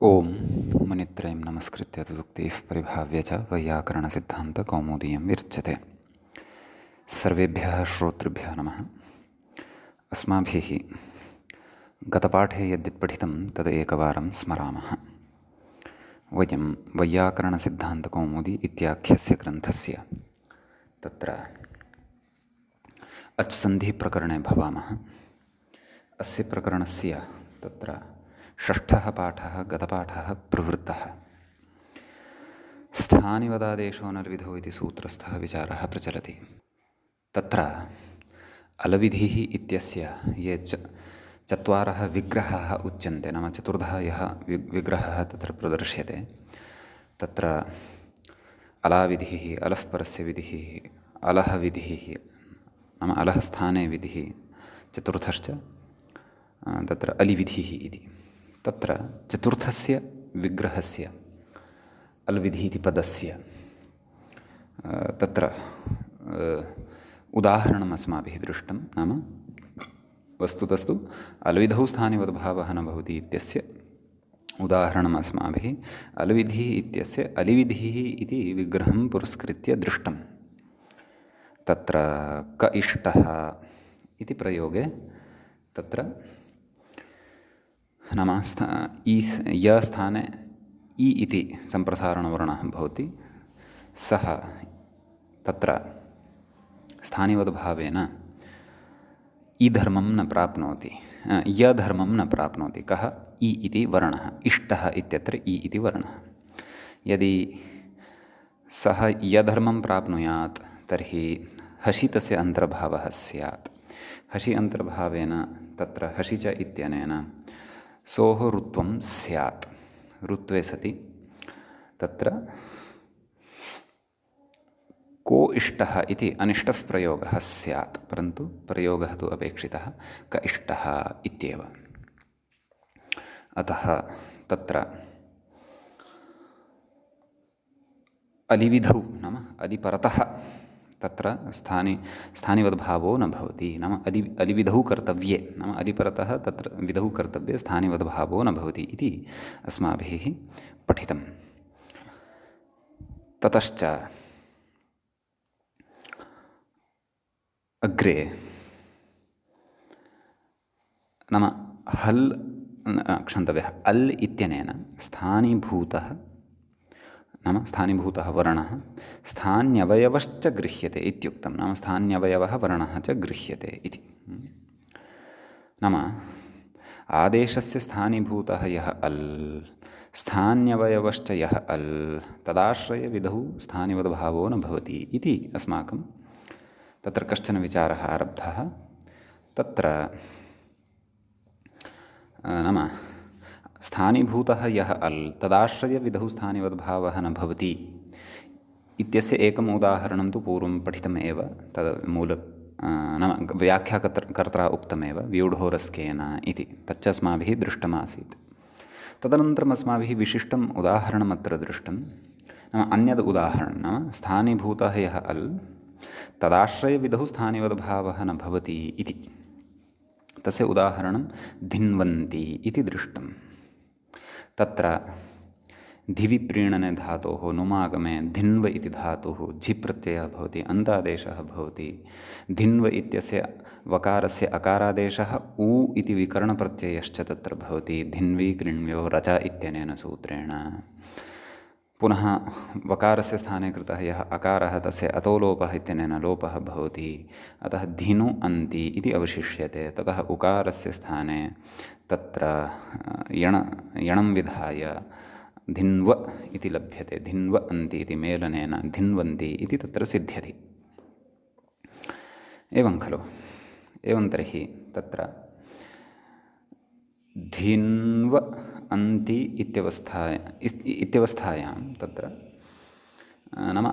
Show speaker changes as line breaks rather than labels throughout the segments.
ओम मुनित्रयं नमस्कृत्य तदुक्तिः परिभाव्य च वैयाकरणसिद्धान्तकौमुदीयं विरच्यते। सर्वेभ्यः श्रोतृभ्यः नमः। अस्माभिः गतपाठे यद्यत् पठितं तद् एकवारं स्मरामः। वयं वैयाकरणसिद्धान्तकौमुदी इत्याख्यस्य ग्रन्थस्य तत्र अच्सन्धिप्रकरणे भवामः। अस्य प्रकरणस्य तत्र षष्ठः पाठः गतपाठः प्रवृत्तः। स्थानिवदादेशो नर्विधौ इति सूत्रस्थः विचारः प्रचलति। तत्र अलविधिः इत्यस्य ये चत्वारः विग्रहाः उच्यन्ते, नाम चतुर्धः यः विग्रहः तत्र प्रदर्श्यते, तत्र अलाविधिः, अलः परस्य विधिः, अलः विधिः, नाम अलः स्थाने विधिः, चतुर्थश्च तत्र अलिविधिः इति। तत्र चतुर्थस्य विग्रहस्य अलविधिः इति पदस्य तत्र उदाहरणम् अस्माभिः दृष्टं। नाम वस्तुतस्तु अलविधौ स्थानिवद्भावः न भवति इत्यस्य उदाहरणम् अस्माभिः अलविधिः इत्यस्य अलिविधिः इति विग्रहं पुरस्कृत्य दृष्टं। तत्र क इष्टः इति प्रयोगे तत्र नाम य स्थाने इ इति सम्प्रसारणवर्णः भवति, सः तत्र स्थानिवद्भावेन इधर्मं न प्राप्नोति, यधर्मं न प्राप्नोति। कः? इ इति वर्णः, इष्टः इत्यत्र इ इति वर्णः। यदि सः यधर्मं प्राप्नुयात् तर्हि हसि तस्य अन्तर्भावः स्यात्। हसि अन्तर्भावेन तत्र हसि च इत्यनेन सोः ऋत्वं स्यात्। ऋत्वे सति तत्र को इष्टः इति अनिष्टः प्रयोगः स्यात्, परन्तु प्रयोगः तु अपेक्षितः क इष्टः इत्येव। अतः तत्र अलिविधौ नाम अलिपरतः तत्र स्थानिवद्भावो न भवति। नाम अलिविधौ कर्तव्ये, नाम अलिपरतः तत्र विधौ कर्तव्ये स्थानिवद्भावो न भवति इति अस्माभिः पठितम्। ततश्च अग्रे नाम हल् क्षन्तव्यः अल् इत्यनेन स्थानीभूतः नाम स्थानीभूतः वर्णः स्थान्यवयवश्च गृह्यते इत्युक्तं। नाम स्थान्यवयवः वर्णः च गृह्यते इति। नाम आदेशस्य स्थानीभूतः यः अल्, स्थान्यवयवश्च यः अल्, तदाश्रयविधौ स्थानिवद्भावो न भवति इति अस्माकं तत्र कश्चन विचारः आरब्धः। तत्र नाम स्थानीभूतः यः अल् तदाश्रयविधौ स्थानिवद्भावः न भवति इत्यस्य एकम् उदाहरणं तु पूर्वं पठितमेव। तद् नाम व्याख्याकर्त्रा उक्तमेव व्यूढोरस्केन इति, तच्च अस्माभिः दृष्टमासीत्। तदनन्तरम् अस्माभिः विशिष्टम् उदाहरणम् अत्र दृष्टं। नाम अन्यद् उदाहरणं, नाम स्थानीभूतः यः अल् तदाश्रयविधौ स्थानिवद्भावः न भवति इति, तस्य उदाहरणं धिन्वन्ति इति दृष्टं। तत्र धिवि प्रीणने धातोः नुमागमे धिन्व इति धातुः झि प्रत्ययः भवति, अन्तादेशः भवति। धिन्व इत्यस्य वकारस्य अकारादेशः उ इति विकरणप्रत्ययश्च तत्र भवति। धिन्वी कृण्व्यो रच इत्यनेन सूत्रेण। पुनः वकारस्य स्थाने कृतः यः अकारः तस्य अतोलोपः इत्यनेन लोपः भवति। अतः धिनु अन्ति इति अवशिष्यते। ततः उकारस्य स्थाने तत्र यणं विधाय धिन्व इति लभ्यते। धिन्व अन्ति इति मेलनेन धिन्वन्ति इति तत्र सिद्ध्यति। एवं खलु? एवं तर्हि तत्र धिन्व अन्ति इत्यवस्थायां तत्र नाम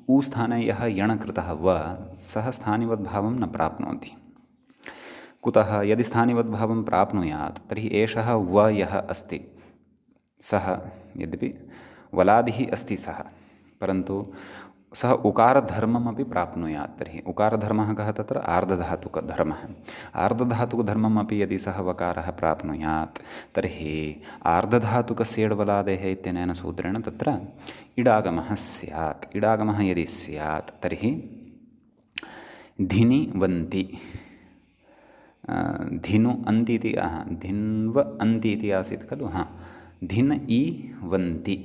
उ स्थाने यः यण कृतः व सः स्थानिवद्भावं न प्राप्नोति। कुतः? यदि स्थानिवद्भावं प्राप्नुयात् तर्हि एषः व यः अस्ति सः यद्यपि वलादिः अस्ति सः, परन्तु सः उकारधर्ममपि प्राप्नुयात्। तर्हि उकारधर्मः कः? तत्र आर्धधातुकधर्मः। आर्धधातुकधर्ममपि यदि सः वकारः प्राप्नुयात् तर्हि आर्धधातुकस्येड्वलादेः इत्यनेन सूत्रेण तत्र इडागमः स्यात्। इडागमः यदि स्यात् तर्हि धिनि वन्ति, धिनु अन्ति इति धिन्व अन्ति इति आसीत् खलु। धिन् इ वन्ति,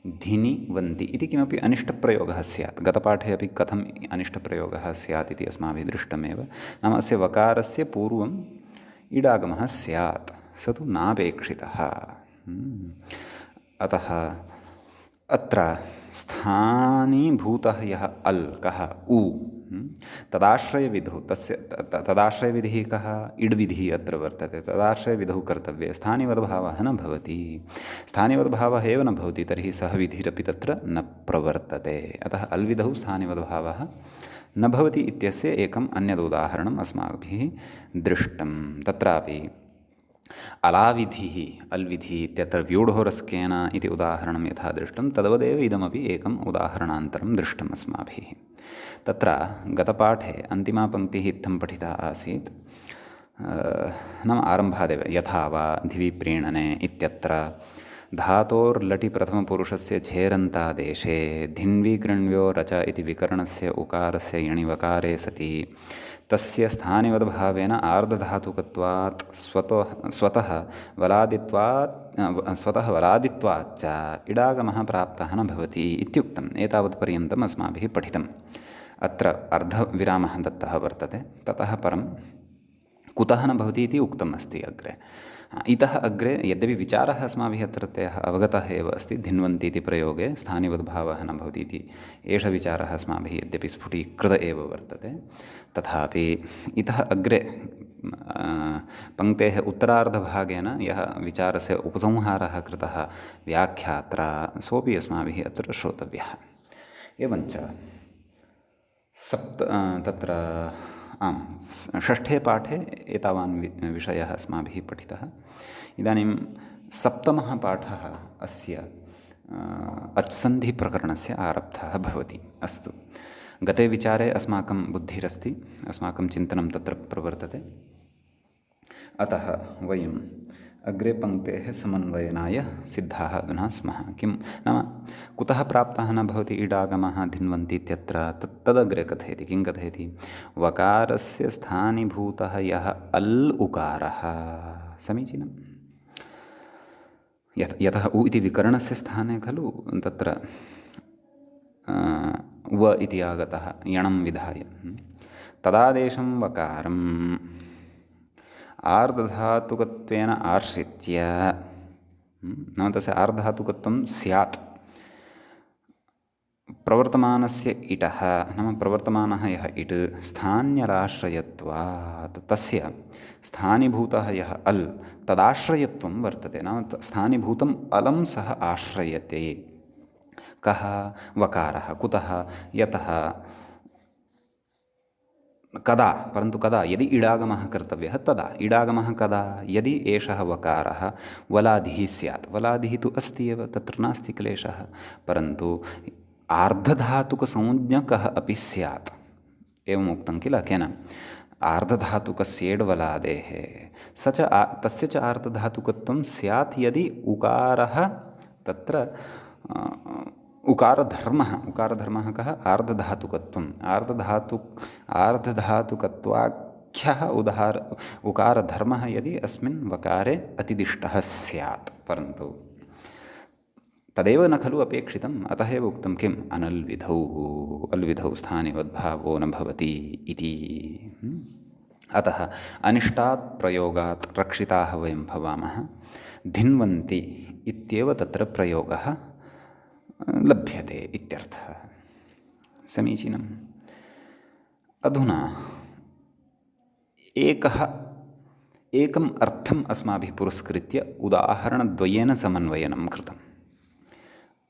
धिनि वन्ति इति किमपि अनिष्टप्रयोगः स्यात्। गतपाठे अपि कथम् अनिष्टप्रयोगः स्यात् इति अस्माभिः दृष्टमेव। नाम अस्य वकारस्य पूर्वम् इडागमः स्यात्, स तु नापेक्षितः। अतः अत्र स्थानीभूतः यः अल् कः? उ। तदाश्रयविधौ तस्य तदाश्रयविधिः कः? इड्विधिः अत्र वर्तते। तदाश्रयविधौ कर्तव्ये स्थानिवद्भावः न भवति। स्थानिवद्भावः एव न भवति तर्हि सः विधिरपि तत्र न प्रवर्तते। अतः अल्विधौ स्थानिवद्भावः न भवति इत्यस्य एकम् अन्यदुदाहरणम् अस्माभिः दृष्टं। तत्रापि अलाविधिः अल्विधिः इत्यत्र व्यूढोरस्केन इति उदाहरणं यथा दृष्टं तद्वदेव इदमपि एकम् उदाहरणान्तरं दृष्टम् अस्माभिः। तत्र गतपाठे अन्तिमा पङ्क्तिः इत्थं पठिता आसीत्, नाम आरम्भादेव यथा वा धिवि प्रीणने इत्यत्र धातोर्लटि प्रथमपुरुषस्य झेरन्तादेशे धिन्वि कृण्व्यो रच इति विकरणस्य उकारस्य यणिवकारे सति तस्य स्थानिवद्भावेन आर्धधातुकत्वात् स्वतः वलादित्वाच्च इडागमः प्राप्तः न भवति इत्युक्तम्। एतावत्पर्यन्तम् अस्माभिः पठितम्। अत्र अर्धविरामः दत्तः वर्तते। ततः परं कुतः न भवति इति उक्तम् अस्ति अग्रे। इतः अग्रे यद्यपि विचारः अस्माभिः अत्रत्यः अवगतः एव अस्ति, धिन्वन्ति इति प्रयोगे स्थानिवद्भावः न भवति इति एष विचारः अस्माभिः यद्यपि स्फुटीकृत एव वर्तते, तथापि इतः अग्रे पङ्क्तेः उत्तरार्धभागेन यः विचारस्य उपसंहारः कृतः व्याख्यात्रा सोऽपि अस्माभिः अत्र श्रोतव्यः। एवञ्च तत्र षष्ठे पाठे एतावान् विषयः अस्माभिः पठितः। इदानीं सप्तमः पाठः अस्य अच्सन्धिप्रकरणस्य आरब्धः भवति। अस्तु, गते विचारे अस्माकं बुद्धिरस्ति, अस्माकं चिन्तनं तत्र प्रवर्तते। अतः वयम् अग्रे पङ्क्तेः समन्वयनाय सिद्धाः अधुना स्मः। किं नाम कुतः प्राप्तः न भवति इडागमः धिन्वन्ति इत्यत्र तदग्रे कथयति। किं कथयति? वकारस्य स्थानीभूतः यः अल् उकारः, समीचीनं। यतः उ इति विकरणस्य स्थाने खलु तत्र व इति आगतः यणं विधाय, तदादेशं वकारम् आर्धधातुकत्वेन आश्रित्य, नाम तस्य आर्धधातुकत्वं स्यात्। प्रवर्तमानस्य इटः नाम प्रवर्तमानः यः इट् स्थान्यराश्रयत्वात् तस्य स्थानीभूतः यः अल् तदाश्रयत्वं वर्तते। नाम स्थानीभूतम् अलं सः आश्रयते। कः? वकारः। कुतः? यतः कदा, परन्तु कदा? यदि इडागमः कर्तव्यः तदा। इडागमः कदा? यदि एषः वकारः वलादिः स्यात्। वलादिः तु अस्ति एव, तत्र नास्ति क्लेशः, परन्तु आर्धधातुकसंज्ञकः अपि स्यात्। एवम् उक्तं किल केन? आर्धधातुकस्येड्वलादेः तस्य च आर्धधातुकत्वं स्यात् यदि उकारः तत्र उकारधर्मः कः? आर्धधातुकत्वम्। आर्धधातुकत्वाख्यः उकारधर्मः यदि अस्मिन् वकारे अतिदिष्टः स्यात्, परन्तु तदेव न खलु अपेक्षितम्। अतः एव उक्तं किम्? अल्विधौ स्थानिवद्भावो न भवति इति। अतः अनिष्टात् प्रयोगात् रक्षिताः वयं भवामः। धिन्वन्ति इत्येव तत्र प्रयोगः लभ्यते इत्यर्थः। समीचीनम्। अधुना एकम् अर्थम् अस्माभिः पुरस्कृत्य उदाहरणद्वयेन समन्वयनं कृतम्।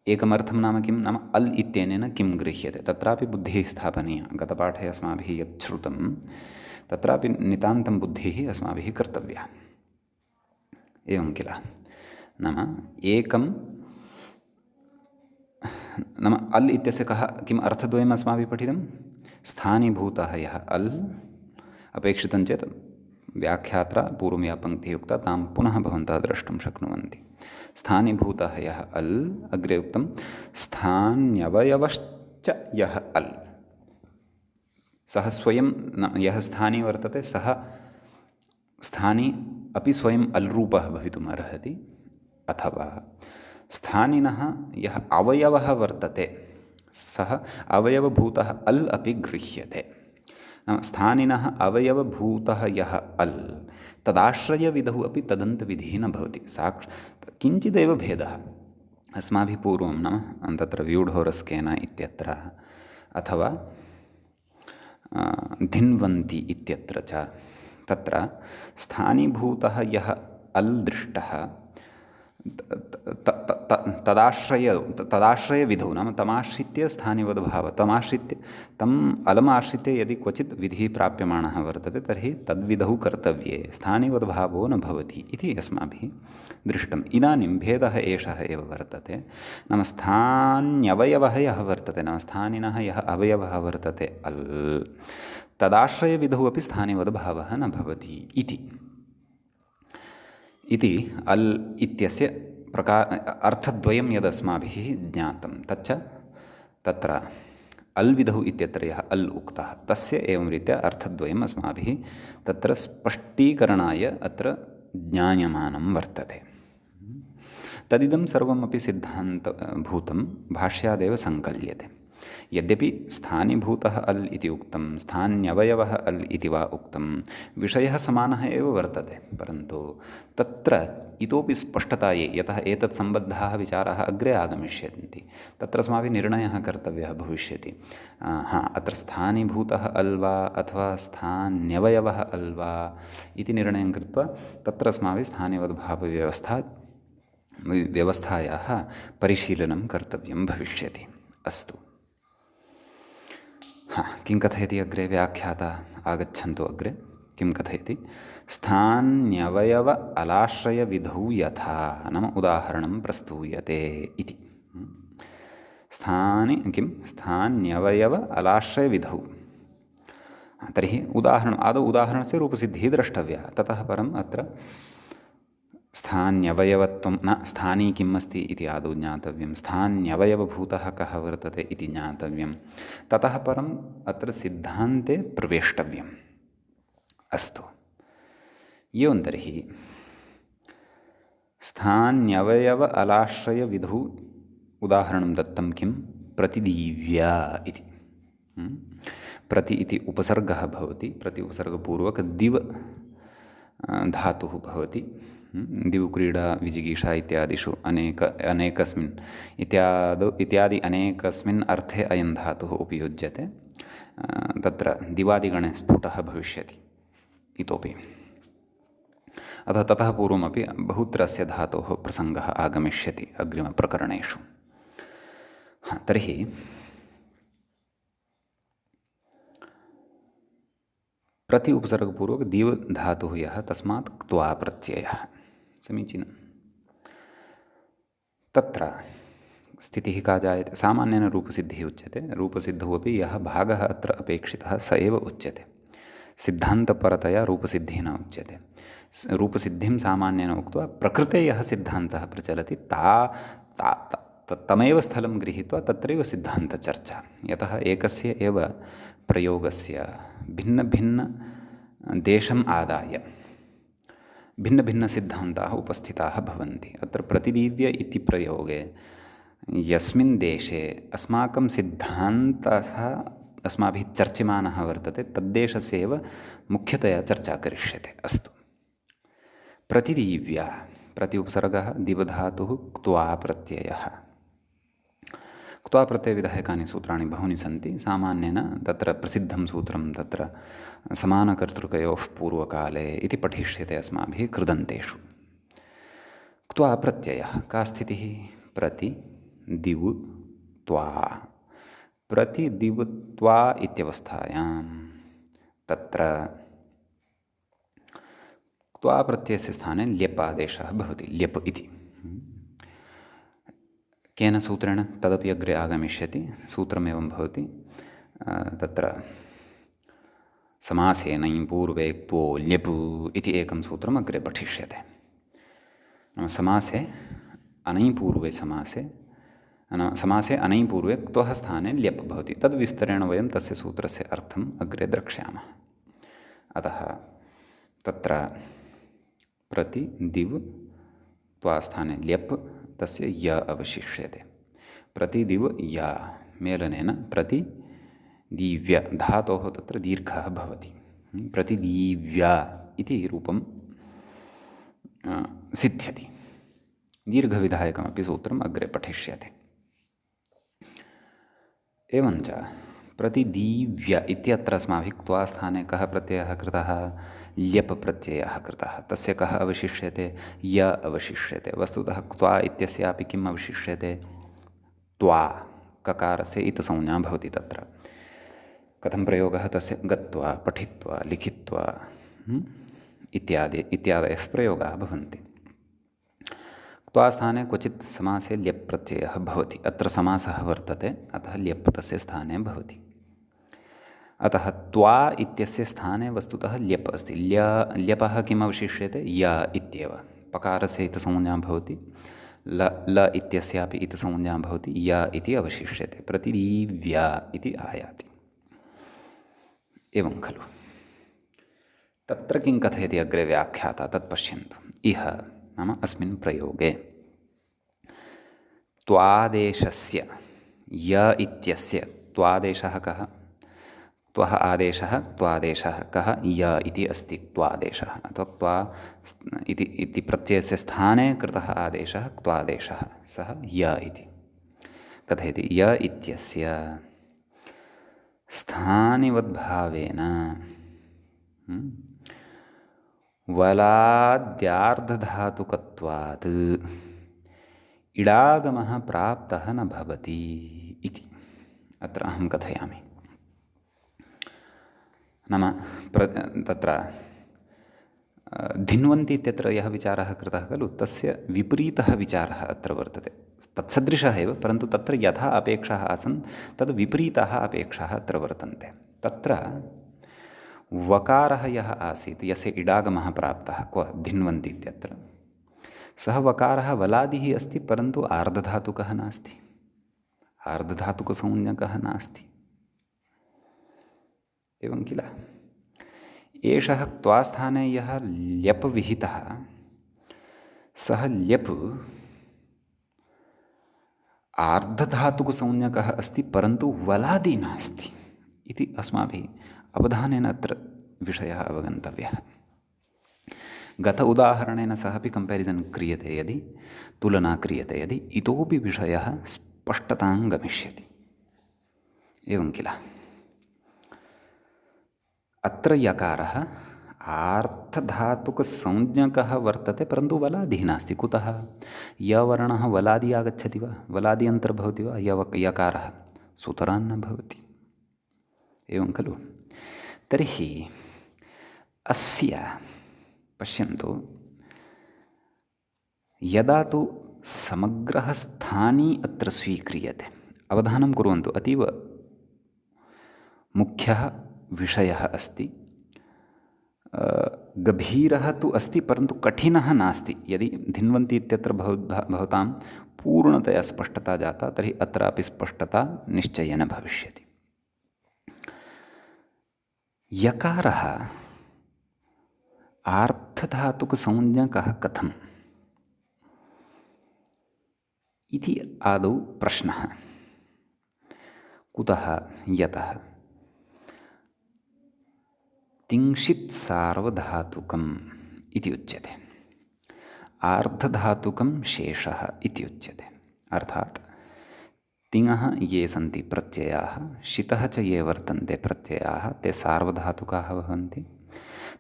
एकमर्थं नाम किं? नाम अल् इत्यनेन किं गृह्यते, तत्रापि बुद्धिः स्थापनीया। गतपाठे अस्माभिः यत् श्रुतं तत्रापि नितान्तं बुद्धिः अस्माभिः कर्तव्या। एवं किल? नाम एकं नाम अल् इत्यस्य कः किम् अर्थद्वयम् अस्माभिः पठितं? स्थानीभूतः यः अल् अपेक्षितं चेत् व्याख्यात्रा पूर्वं या पङ्क्तिः उक्ता तां पुनः भवन्तः द्रष्टुं शक्नुवन्ति। स्थानीभूतः यः अल्, अग्रे उक्तं स्थान्यवयवश्च यः अल्, सः स्वयं यः स्थानी वर्तते सः स्थानी अपि स्वयम् अल् रूपः भवितुम् अर्हति, अथवा स्थानिनः यः अवयवः वर्तते सः अवयवभूतः अल् अपि गृह्यते। नाम स्थानिनः अवयवभूतः यः अल् तदाश्रयविधौ अपि तदन्तविधिः न भवति। किञ्चिदेव भेदः अस्माभिः पूर्वं नाम तत्र व्यूढोरस्केन इत्यत्र अथवा धिन्वन्ति इत्यत्र च तत्र स्थानीभूतः यः अल् दृष्टः तदाश्रयविधौ नाम तमाश्रित्य स्थानिवद्भावः तमाश्रित्य तम् अलमाश्रित्य यदि क्वचित् विधिः प्राप्यमाणः वर्तते तर्हि तद्विधौ कर्तव्ये स्थानिवद्भावो न भवति इति अस्माभिः दृष्टम्। इदानीं भेदः एषः एव वर्तते। नाम स्थान्यवयवः यः वर्तते नाम स्थानिनः यः अवयवः वर्तते अल् तदाश्रयविधौ अपि स्थानिवद्भावः न भवति इति अल् इत्यस्य अर्थद्वयं यदस्माभिः ज्ञातं तच्च तत्र अल् विधौ इत्यत्र यः अल् उक्तः तस्य एवं रीत्या अर्थद्वयम् अस्माभिः तत्र स्पष्टीकरणाय अत्र ज्ञायमानं वर्तते। तदिदं सर्वमपि सिद्धान्तभूतं भाष्यादेव सङ्कल्यते। यद्यपि स्थानीभूतः अल् इति उक्तं स्थान्यवयवः अल् इति वा उक्तं विषयः समानः एव वर्तते, परन्तु तत्र इतोपि स्पष्टतायै यतः एतत् सम्बद्धाः विचाराः अग्रे आगमिष्यन्ति तत्र अस्माभिः निर्णयः कर्तव्यः भविष्यति। अत्र स्थानीभूतः अल् वा अथवा स्थान्यवयवः अल् वा इति निर्णयं कृत्वा तत्र अस्माभिः स्थानीवद्भावव्यवस्थायाः परिशीलनं कर्तव्यं भविष्यति। अस्तु, किं कथयति अग्रे व्याख्याता? आगच्छन्तु अग्रे किं कथयति? स्थान्यवयव अलाश्रयविधौ यथा नाम उदाहरणं प्रस्तूयते इति। स्थान्यवयव अलाश्रयविधौ। तर्हि आदौ उदाहरणस्य रूपसिद्धिः द्रष्टव्या, ततः परम् अत्र स्थान्यवयवत्वं न स्थानी किम् अस्ति इति आदौ ज्ञातव्यं, स्थान्यवयवभूतः कः वर्तते इति ज्ञातव्यं, ततः परम् अत्र सिद्धान्ते प्रवेष्टव्यम्। अस्तु, एवं तर्हि स्थान्यवयव अलाश्रयविधौ उदाहरणं दत्तं किं? प्रतिदीव्या इति। प्रति इति उपसर्गः भवति, प्रति उपसर्गपूर्वक दिव धातुः भवति। दिवक्रीडा विजिगीषा इत्यादिषु इत्यादि अनेकस्मिन् अर्थे अयं धातुः उपयुज्यते। तत्र दिवादिगणे स्फुटः भविष्यति इतोपि, अतः ततः पूर्वमपि बहुत्र अस्य धातोः प्रसङ्गः आगमिष्यति अग्रिमप्रकरणेषु। तर्हि प्रति उपसर्गपूर्वक दिव धातुः यः तस्मात् क्त्वा प्रत्ययः। समीचीनं। तत्र स्थितिः का जायते? सामान्येन रूपसिद्धिः उच्यते। रूपसिद्धौ अपि यः भागः अत्र अपेक्षितः स एव उच्यते। सिद्धान्तपरतया रूपसिद्धिः न उच्यते। रूपसिद्धिं सामान्येन उक्त्वा प्रकृते यः सिद्धान्तः प्रचलति तमेव स्थलं गृहीत्वा तत्रैव सिद्धान्तचर्चा। यतः एकस्य एव प्रयोगस्य भिन्नभिन्नदेशम् आदाय भिन्नभिन्नसिद्धान्ताः उपस्थिताः भवन्ति। अत्र प्रतिदीव्य इति प्रयोगे यस्मिन् देशे अस्माकं सिद्धान्तः अस्माभिः चर्च्यमानः वर्तते तद्देशस्य एव मुख्यतया चर्चा करिष्यते। अस्तु, प्रतिदीव्या प्रति उपसर्गः दिवधातुः क्त्वा प्रत्ययः। क्त्वा प्रत्ययविधायकानि सूत्राणि बहूनि सन्ति। सामान्येन तत्र प्रसिद्धं सूत्रं तत्र समानकर्तृकयोः पूर्वकाले इति पठिष्यते अस्माभिः कृदन्तेषु। क्त्वा प्रत्ययः का स्थितिः? प्रति दिव् त्वा। प्रति दिव् त्वा इत्यवस्थायां तत्र क्त्वा प्रत्ययस्य स्थाने ल्यप् आदेशः भवति। ल्यप् इति केन सूत्रेण तदपि अग्रे आगमिष्यति। सूत्रमेवं भवति तत्र समासेनै पूर्वे क्त्वो ल्यप् इति एकं सूत्रम् अग्रे पठिष्यते। नाम समासे अनै पूर्वे समासे अनै पूर्वे क्त्वः स्थाने ल्यप् भवति। तद्विस्तरेण वयं तस्य सूत्रस्य अर्थम् अग्रे द्रक्ष्यामः। अतः तत्र प्रति दिव् त्वास्थाने ल्यप् तस्य य अवशिष्यते। प्रतिदिव् य मेलनेन प्रति दीव्य धातोः तत्र दीर्घः भवति। प्रतिदीव्या इति रूपं सिद्ध्यति। दीर्घविधायकमपि सूत्रम् अग्रे पठिष्यते। एवञ्च प्रतिदीव्य इत्यत्र अस्माभिः क्त्वा स्थाने कः प्रत्ययः कृतः? ल्यप् प्रत्ययः कृतः। तस्य कः अवशिष्यते? य अवशिष्यते। वस्तुतः क्त्वा इत्यस्यापि किम् अवशिष्यते? त्वा ककारस्य इतसंज्ञा भवति। तत्र कथं प्रयोगः तस्य? गत्वा, पठित्वा, लिखित्वा इत्यादयः प्रयोगाः भवन्ति। क्त्वा स्थाने क्वचित् समासे ल्यप् प्रत्ययः भवति। अत्र समासः वर्तते, अतः ल्यप् तस्य स्थाने भवति। अतः त्वा इत्यस्य स्थाने वस्तुतः ल्यप् अस्ति। ल्यपः किम् अवशिष्यते? य इत्येव। पकारस्य इतसंज्ञा भवति, ल इत्यस्यापि इतसंज्ञा भवति, य इति अवशिष्यते। प्रतिदीव्या इति आयाति। एवं खलु। तत्र किं कथयति अग्रे व्याख्याता तत् पश्यन्तु। इह नाम अस्मिन् प्रयोगे त्वादेशस्य य इत्यस्य त्वादेशः कः? त्वः आदेशः त्वादेशः कः? य इति अस्ति त्वादेशः। अथवा त्वा इति प्रत्ययस्य स्थाने कृतः आदेशः त्वादेशः, सः य इति कथयति। य इत्यस्य स्थानिवद्भावेन वलाद्यार्धधातुकत्वात् इडागमः प्राप्तः न भवति इति अत्र अहं कथयामि। नाम तत्र धिन्वन्ति इत्यत्र यः विचारः कृतः खलु, तस्य विपरीतः विचारः अत्र वर्तते। तत्सदृशः एव, परन्तु तत्र यथा अपेक्षाः आसन् तद् विपरीताः अपेक्षाः अत्र वर्तन्ते। तत्र वकारः यः आसीत्, यस्य इडागमः प्राप्तः, क्व धिन्वन्ति इत्यत्र, सः वकारः वलादिः अस्ति, परन्तु आर्धधातुकः नास्ति, आर्धधातुकसंज्ञकः नास्ति। एवं किल। एषः क्त्वास्थाने यः ल्यप् विहितः, सः ल्यप् आर्धधातुकसंज्ञकः अस्ति, परन्तु वलादि नास्ति इति अस्माभिः अवधानेन अत्र विषयः अवगन्तव्यः। गत उदाहरणेन सह अपि कम्पेरिसन् क्रियते यदि, तुलना क्रियते यदि, इतोपि विषयः स्पष्टतां गमिष्यति। एवं किल। अत्र यकारः आर्धधातुकसंज्ञकः वर्तते, परन्तु वलादिः नास्ति। कुतः? यवर्णः वलादि आगच्छति वा? वलादि अन्तर्भवति वा? यकारः सुतरां न भवति। एवं खलु। तर्हि अस्य पश्यन्तु, यदा तु समग्रः स्थानी अत्र स्वीक्रियते, अवधानं कुर्वन्तु, अतीव मुख्यः विषयः अस्ति। गभीरः तु अस्ति, परन्तु कठिनः नास्ति। यदि धिन्वन्ति इत्यत्र भवतां पूर्णतया स्पष्टता जाता, तर्हि अत्रापि स्पष्टता निश्चयेन भविष्यति। यकारः आर्धधातुकसंज्ञकः कथम् इति आदौ प्रश्नः। कुतः? यतः तिंशित् सार्वधातुकम् इति उच्यते, आर्धधातुकं शेषः इति उच्यते। अर्थात् तिङः ये सन्ति प्रत्ययाः, शितः च ये वर्तन्ते प्रत्ययाः, ते सार्वधातुकाः भवन्ति।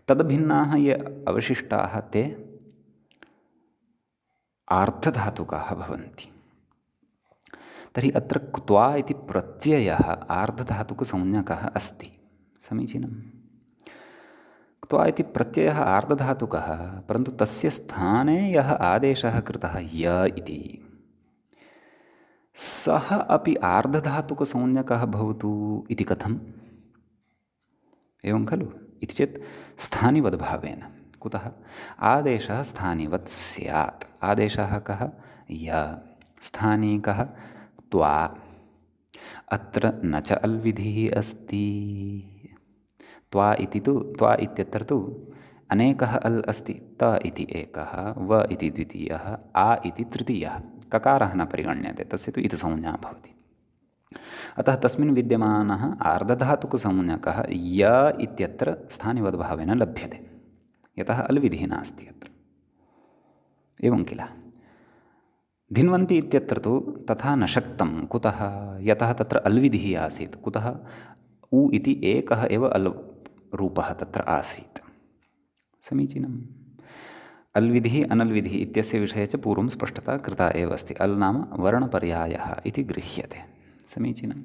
तद्भिन्नाः ये अवशिष्टाः ते आर्धधातुकाः भवन्ति। तर्हि अत्र क्त्वा इति प्रत्ययः आर्धधातुकसंज्ञकः अस्ति। समीचीनम्। क्त्वा इति प्रत्ययः आर्धधातुकः, परन्तु तस्य स्थाने यः आदेशः कृतः य इति, सः अपि आर्धधातुकसंज्ञकः भवतु इति कथम्? एवं खलु? इति चेत् स्थानिवद्भावेन। कुतः? आदेशः स्थानिवत् स्यात्। आदेशः कः? य। स्थानी कः? त्वा। अत्र न च अल्विधिः अस्ति। त्वा इत्यत्र तु अनेकः अल् अस्ति। त इति एकः, व इति द्वितीयः, आ इति तृतीयः। ककारः न परिगण्यते, तस्य तु इति-संज्ञा भवति। अतः तस्मिन् विद्यमानः आर्धधातुकसंज्ञकः य इत्यत्र स्थानिवद्भावेन लभ्यते, यतः अल्विधिः नास्ति अत्र। एवं किल? धिन्वन्ति इत्यत्र तु तथा न शक्तं। कुतः? यतः तत्र अल्विधिः आसीत्। कुतः? उ इति एकः एव अल् रूपः तत्र आसीत्। समीचीनम्। अल्विधिः अनल्विधिः इत्यस्य विषये च पूर्वं स्पष्टता कृता एव अस्ति। अल् नाम वर्णपर्यायः इति गृह्यते। समीचीनं।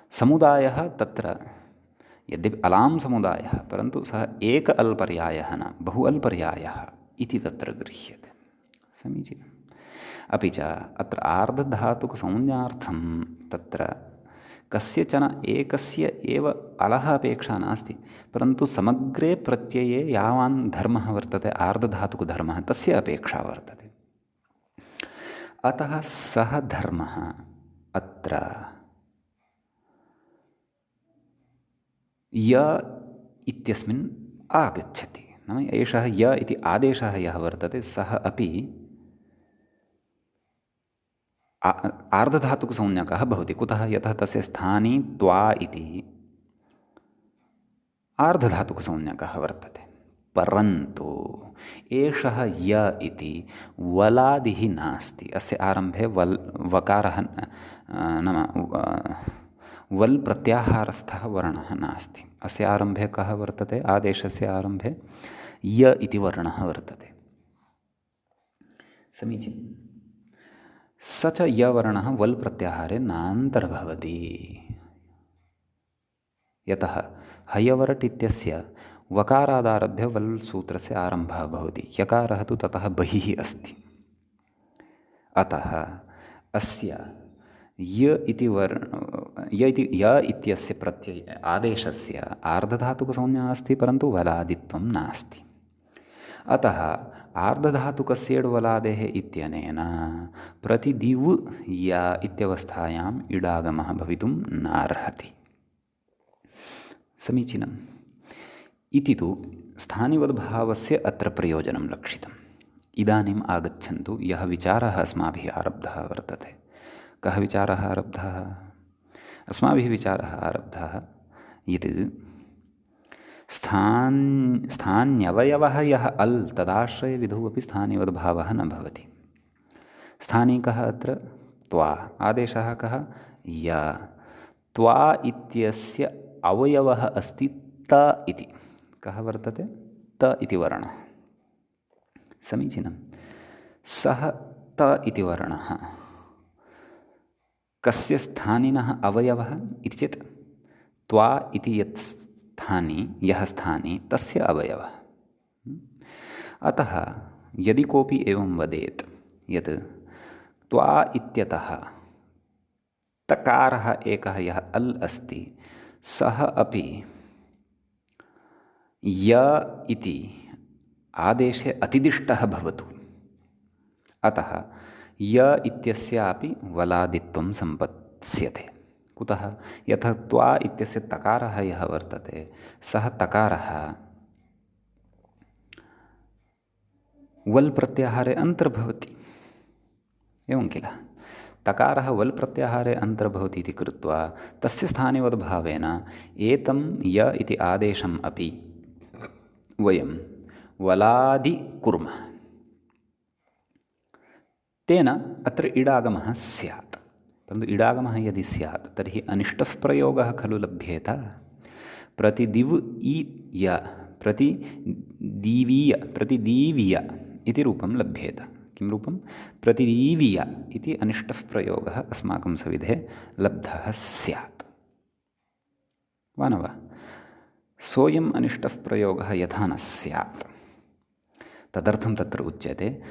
समुदायः तत्र यद्यपि अलां समुदायः, परन्तु सः एक अल् पर्यायः न, बहु अल् पर्यायः इति तत्र गृह्यते। समीचीनम्। अपि च अत्र आर्धधातुकसंज्ञार्थं तत्र कस्यचन एकस्य एव अलः अपेक्षा नास्ति, परन्तु समग्रे प्रत्यये यावान् धर्मः वर्तते, आर्धधातुकधर्मः, तस्य अपेक्षा वर्तते। अतः सः धर्मः अत्र य इत्यस्मिन् आगच्छति। नाम एषः य इति आदेशः यः वर्तते, सः अपि आर्धधातुकसंज्ञकः भवति। कुतः? यतः तस्य स्थानी त्वा इति आर्धधातुकसंज्ञकः वर्तते। परन्तु एषः य इति वलादिः नास्ति। अस्य आरम्भे वकारः नाम वल् प्रत्याहारस्थः वर्णः नास्ति। अस्य आरम्भे कः वर्तते? आदेशस्य आरम्भे य इति वर्णः वर्तते। समीचीनम्। स च यवर्णः वल् प्रत्याहारे नान्तर्भवति। यतः हयवरट् इत्यस्य वकारादारभ्य वल् सूत्रस्य आरम्भः भवति। यकारः तु ततः बहिः अस्ति। अतः अस्य य इत्यस्य प्रत्यय आदेशस्य आर्धधातुकसंज्ञा अस्ति, परन्तु वलादित्वं नास्ति। अतः आर्धधातुकस्येड्वलादेः इत्यनेन प्रतिदिव् य इत्यवस्थायाम् इडागमः भवितुं नार्हति। समीचीनम्। इति तु स्थानिवद्भावस्य अत्र प्रयोजनं लक्षितम्। इदानीम् आगच्छन्तु यः विचारः अस्माभिः आरब्धः वर्तते। कः विचारः आरब्धः? अस्माभिः विचारः आरब्धः यत् स्थान्यवयवः यः अल् तदाश्रयविधौ अपि स्थानिवद्भावः न भवति। स्थानी कः अत्र? त्वा। आदेशः कः? य। त्वा इत्यस्य अवयवः अस्ति त इति। कः वर्तते? त इति वर्णः। समीचीनं। सः त इति वर्णः कस्य स्थानिनः अवयवः इति चेत् त्वा इति यत् स्थानी, यः स्थानी, तस्य अवयवः। अतः यदि कोऽपि एवं वदेत् यत् त्वा इत्यतः तकारः एकः यः अल् अस्ति, सः अपि य इति आदेशे अतिदिष्टः भवतु। अतः य इत्यस्यापि वलादित्वं सम्पत्स्यते। कुतः? यतः त्वा इत्यस्य तकारः यः वर्तते, सः तकारः वल् प्रत्याहारे अन्तर्भवति। एवं किल? तकारः वल् प्रत्याहारे अन्तर्भवति इति कृत्वा तस्य स्थानिवद्भावेन एतं य इति आदेशम् अपि वयं वलादि कुर्मः। तेन अत्र इडागमः स्यात्। परन्तु इडागमः यदि स्यात् तर्हि अनिष्टः प्रयोगः खलु लभ्येत। प्रतिदिव् इ य प्रतिदीवीय इति रूपं लभ्येत। किं रूपं? प्रतिदीवीय इति अनिष्टः प्रयोगः अस्माकं सविधे लब्धः स्यात् वा न वा? सोऽयम् अनिष्टः प्रयोगः यथा न स्यात्, तदर्थं तत्र उच्यते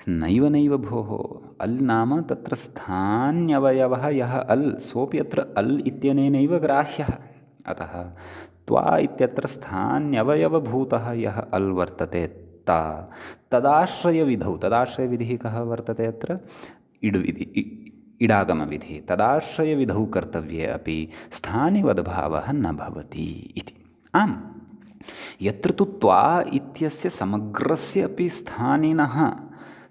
नैव भोः अल् नाम तत्र स्थान्यवयवः यः अल् सोऽपि अत्र अल् इत्यनेनैव ग्राह्यः। अतः त्वा इत्यत्र स्थान्यवयवभूतः यः अल् वर्तते तदाश्रयविधौ, तदाश्रयविधिः कः वर्तते अत्र? इड् विधि, इडागमविधिः। तदाश्रयविधौ कर्तव्ये अपि स्थानिवद्भावः न भवति इति। आम्, यत्र तु त्वा इत्यस्य समग्रस्य अपि स्थानिनः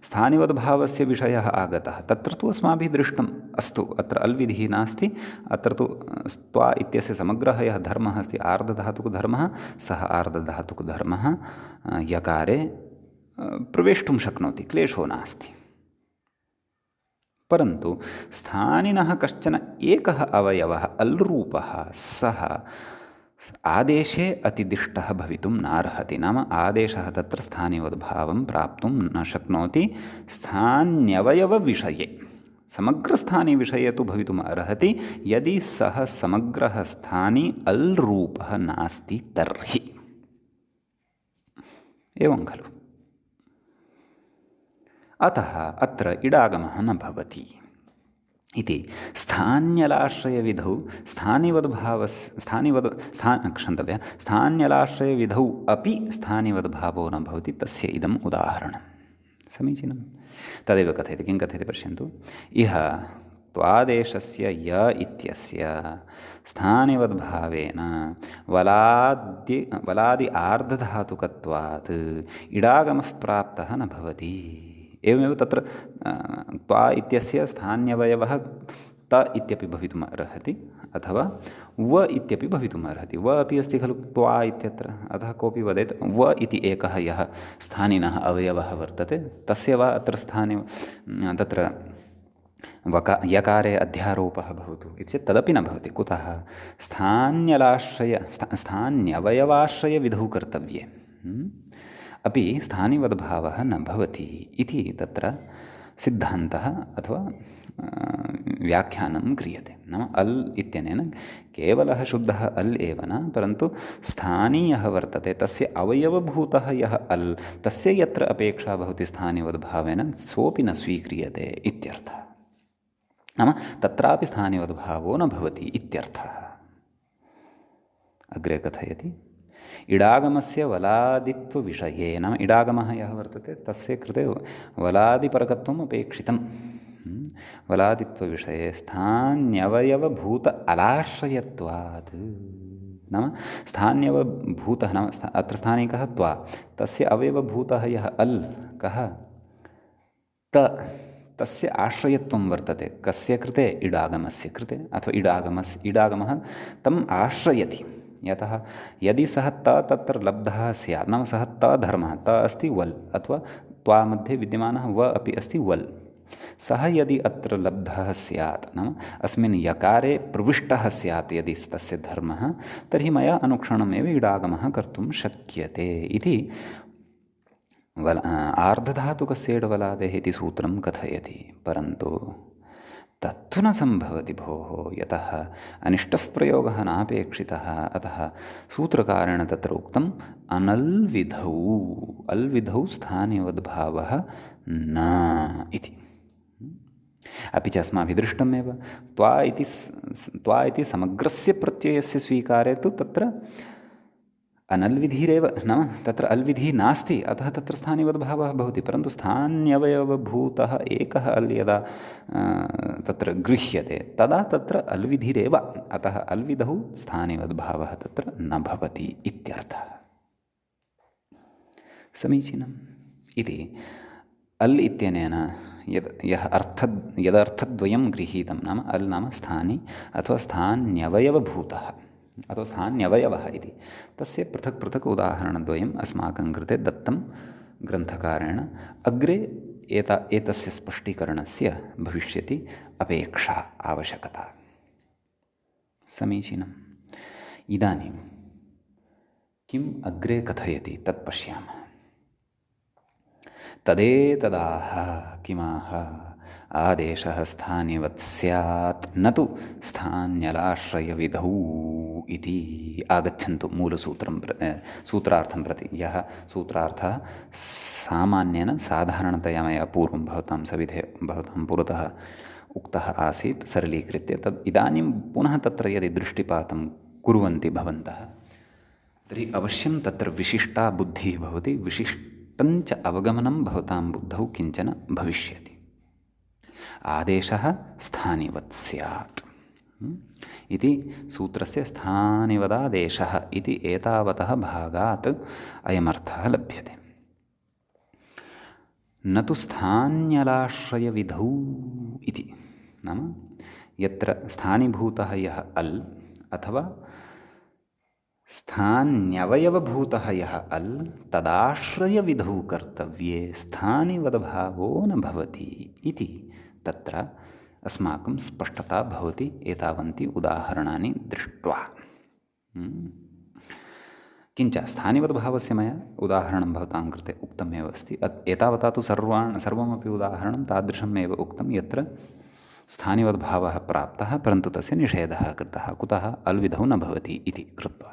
स्थानिवद्भावस्य विषयः आगतः तत्र तु अस्माभिः दृष्टम्। अस्तु, अत्र अल् विधिः नास्ति, अत्र तु त्वा इत्यस्य समग्रः यः धर्मः अस्ति आर्धधातुकधर्मः, सः आर्धधातुकधर्मः यकारे प्रवेष्टुं शक्नोति, क्लेशो नास्ति। परन्तु स्थानिनः कश्चन एकः अवयवः अल् रूपः, सः आदेशे अतिदिष्टः भवितुं नार्हति। नाम आदेशः तत्र स्थानिवद्भावं प्राप्तुं न शक्नोति। स्थान्यवयवविषये, समग्रस्थानिविषये तु भवितुम् अर्हति यदि सः समग्रः स्थानी अल् रूपः नास्ति तर्हि। एवं खलु? अतः अत्र इडागमः न भवति इति। स्थान्यलाश्रयविधौ स्थान्यलाश्रयविधौ अपि स्थानिवद्भावो न भवति, तस्य इदम् उदाहरणं। समीचीनं। तदेव कथयति। किं कथयति पश्यन्तु। इह त्वादेशस्य य इत्यस्य स्थानिवद्भावेन वलादि आर्धधातुकत्वात् इडागमः प्राप्तः न भवति। एवमेव तत्र त्वा इत्यस्य स्थान्यवयवः त इत्यपि भवितुम् अर्हति, अथवा व इत्यपि भवितुम् अर्हति। व अपि अस्ति खलु त्वा इत्यत्र। अतः कोऽपि वदेत् व इति एकः यः स्थानिनः अवयवः वर्तते तस्य वा अत्र तत्र यकारे अध्यारोपः भवतु इति चेत् तदपि न भवति। कुतः? स्थान्यवयवाश्रयविधौ कर्तव्ये अपि स्थानिवद्भावः न भवति इति तत्र सिद्धान्तः अथवा व्याख्यानं क्रियते। नाम अल् इत्यनेन केवलः शुद्धः अल् एव न, परन्तु स्थानीयः वर्तते तस्य अवयवभूतः यः अल्, तस्य यत्र अपेक्षा भवति स्थानिवद्भावेन सोऽपि न स्वीक्रियते इत्यर्थः। नाम तत्रापि स्थानिवद्भावो न भवति इत्यर्थः। अग्रे कथयति। इडागमस्य वलादित्वविषये, नाम इडागमः यः वर्तते तस्य कृते वलादिपरकत्वम् अपेक्षितं। वलादित्वविषये स्थान्यवयवभूत अलाश्रयत्वात्, नाम स्थान्यवभूतः, नाम अत्र स्थानिकः त्वा, तस्य अवयवभूतः यः अल् कः? तस्य आश्रयत्वं वर्तते। कस्य कृते? इडागमस्य कृते। अथवा इडागमः तम् आश्रयति। यतः यदि सः त तत्र लब्धः स्यात्, नाम सः त धर्मः, त अस्ति वल्, अथवा त्वा मध्ये विद्यमानः व अपि अस्ति वल्, सः यदि अत्र लब्धः स्यात्, नाम अस्मिन् यकारे प्रविष्टः स्यात् यदि तस्य धर्मः, तर्हि मया अनुक्षणमेव इडागमः कर्तुं शक्यते इति आर्धधातुकस्येड्वलादेः इति सूत्रं कथयति। परन्तु तत्तु न सम्भवति भोः, यतः अनिष्टः प्रयोगः नापेक्षितः। अतः सूत्रकारेण तत्र उक्तम् अल्विधौ स्थानिवद्भावः न इति। अपि च अस्माभिः दृष्टमेव त्वा इति समग्रस्य प्रत्ययस्य स्वीकारे तु तत्र अनल्विधिरेव, नाम तत्र अल्विधिः नास्ति, अतः तत्र स्थानिवद्भावः भवति। परन्तु स्थान्यवयवभूतः एकः अल् यदा तत्र गृह्यते तदा तत्र अल्विधिरेव, अतः अल्विधौ स्थानिवद्भावः तत्र न भवति इत्यर्थः। समीचीनम्। इति अल् इत्यनेन यदर्थद्वयं गृहीतं, नाम अल् नाम स्थानि अथवा स्थान्यवयवभूतः अथवा स्थान्यवयवः इति, तस्य पृथक् पृथक् उदाहरणद्वयम् अस्माकं कृते दत्तं ग्रन्थकारेण। अग्रे एतस्य स्पष्टीकरणस्य भविष्यति अपेक्षा, आवश्यकता। समीचीनम्। इदानीं किम् अग्रे कथयति तत् पश्यामः। तदेतदाह किमाह आदेशः स्थानिवत् स्यात् न तु स्थान्यलाश्रयविधौ इति आगच्छन्तु मूलसूत्रं सूत्रार्थं प्रति। यः सूत्रार्थः सामान्येन साधारणतया मया पूर्वं भवतां सविधे भवतां पुरतः उक्तः आसीत् सरलीकृत्य, तद् इदानीं पुनः तत्र यदि दृष्टिपातं कुर्वन्ति भवन्तः तर्हि अवश्यं तत्र विशिष्टा बुद्धिः भवति, विशिष्टञ्च अवगमनं भवतां बुद्धौ किञ्चन भविष्यति। आदेशः स्थानिवत् स्यात् इति सूत्रस्य स्थानिवदादेशः इति एतावतः भागात् अयमर्थः लभ्यते। न तु स्थान्यलाश्रयविधौ इति नाम यत्र स्थानीभूतः यः अल् अथवा स्थान्यवयवभूतः यः अल् तदाश्रयविधौ कर्तव्ये स्थानिवद्भावो न भवति इति तत्र अस्माकं स्पष्टता भवति एतावन्ति उदाहरणानि दृष्ट्वा। किञ्च स्थानिवद्भावस्य मया उदाहरणं भवतां कृते उक्तमेव अस्ति। एतावता तु सर्वमपि उदाहरणं तादृशमेव उक्तं यत्र स्थानिवद्भावः प्राप्तः परन्तु तस्य निषेधः कृतः, कुतः अल्विधौ न भवति इति कृत्वा।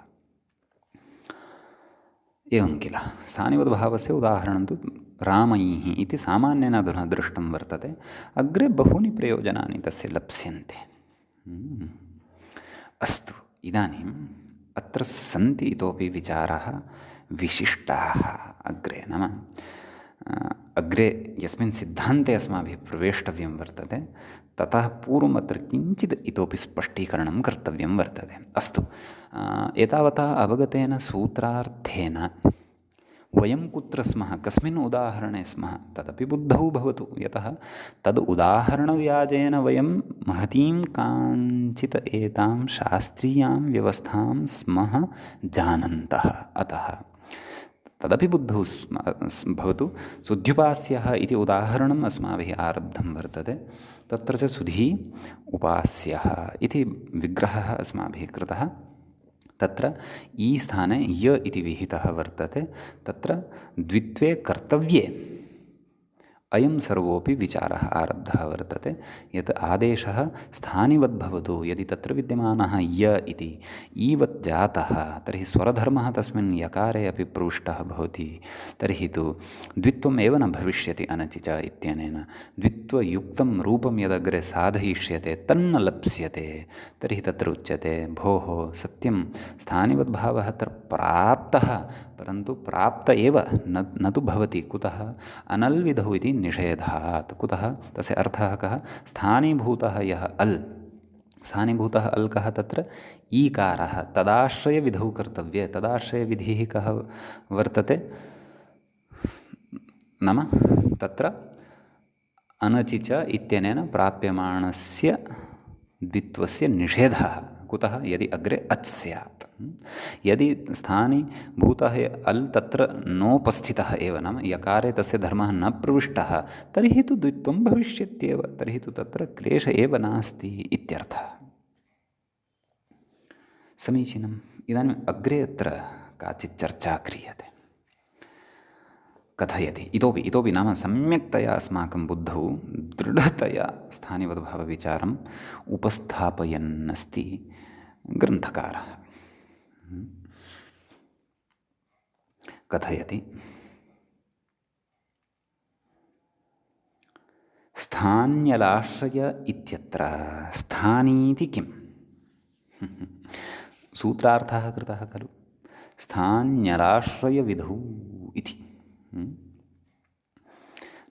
एवं किल स्थानिवद्भावस्य उदाहरणं तु रामैः इति सामान्येन अधुना दृष्टं वर्तते। अग्रे बहूनि प्रयोजनानि तस्य लप्स्यन्ते। अस्तु, इदानीम् अत्र सन्ति इतोपि विचाराः विशिष्टाः अग्रे, नाम अग्रे यस्मिन् सिद्धान्ते अस्माभिः प्रवेष्टव्यं वर्तते ततः पूर्वम् अत्र किञ्चित् इतोपि स्पष्टीकरणं कर्तव्यं वर्तते। अस्तु, एतावता अवगतेन सूत्रार्थेन वयं कुत्र स्मः, कस्मिन् उदाहरणे स्मः तदपि बुद्धौ भवतु। यतः तद् उदाहरणव्याजेन वयं महतीं काञ्चित् एतां शास्त्रीयां व्यवस्थां स्मः जानन्तः, अतः तदपि बुद्धौ भवतु। सुध्युपास्यः इति उदाहरणम् अस्माभिः आरब्धं वर्तते। तत्र च सुधी उपास्यः इति विग्रहः अस्माभिः कृतः। तत्र ई स्थाने य इति विहितः वर्तते। तत्र द्वित्वे कर्तव्ये अयं सर्वोऽपि विचारः आरब्धः वर्तते यत् आदेशः स्थानिवद्भवतु। यदि तत्र विद्यमानः य इति ईवत् जातः तर्हि स्वरधर्मः तस्मिन् यकारे अपि प्रविष्टः भवति। तर्हि तु द्वित्वम् एव न भविष्यति अनचिच इत्यनेन। द्वित्वयुक्तं रूपं यदग्रे साधयिष्यते तन्न लप्स्यते। तर्हि तत्र उच्यते भोः सत्यं स्थानिवद्भावः अत्र प्राप्तः परन्तु प्राप्त एव न तु भवति। कुतः? अनल्विधौ इति निषेधात्। कुतः? तस्य अर्थः कः? स्थानीभूतः यः अल्, स्थानीभूतः अल् कः? तत्र ईकारः तदाश्रयविधौ कर्तव्ये। तदाश्रयविधिः कः वर्तते? नाम तत्र अनचिच इत्यनेन प्राप्यमाणस्य द्वित्वस्य निषेधः। कुतः? यदि अग्रे अच् स्यात्। यदि स्थानीभूतः अल् तत्र नोपस्थितः एव, नाम यकारे तस्य धर्मः न प्रविष्टः, तर्हि तु द्वित्वं भविष्यत्येव। तर्हि तु तत्र क्लेश एव नास्ति इत्यर्थः। समीचीनम्। इदानीम् अग्रे अत्र काचित् चर्चा क्रियते। कथयति इतोपि नाम सम्यक्तया अस्माकं बुद्धौ दृढतया स्थानिवद्भावविचारम् उपस्थापयन्नस्ति ग्रन्थकारः। कथयति स्थान्यलाश्रय इत्यत्र स्थानीति किम्? सूत्रार्थः कृतः खलु स्थान्यलाश्रयविधौ इति।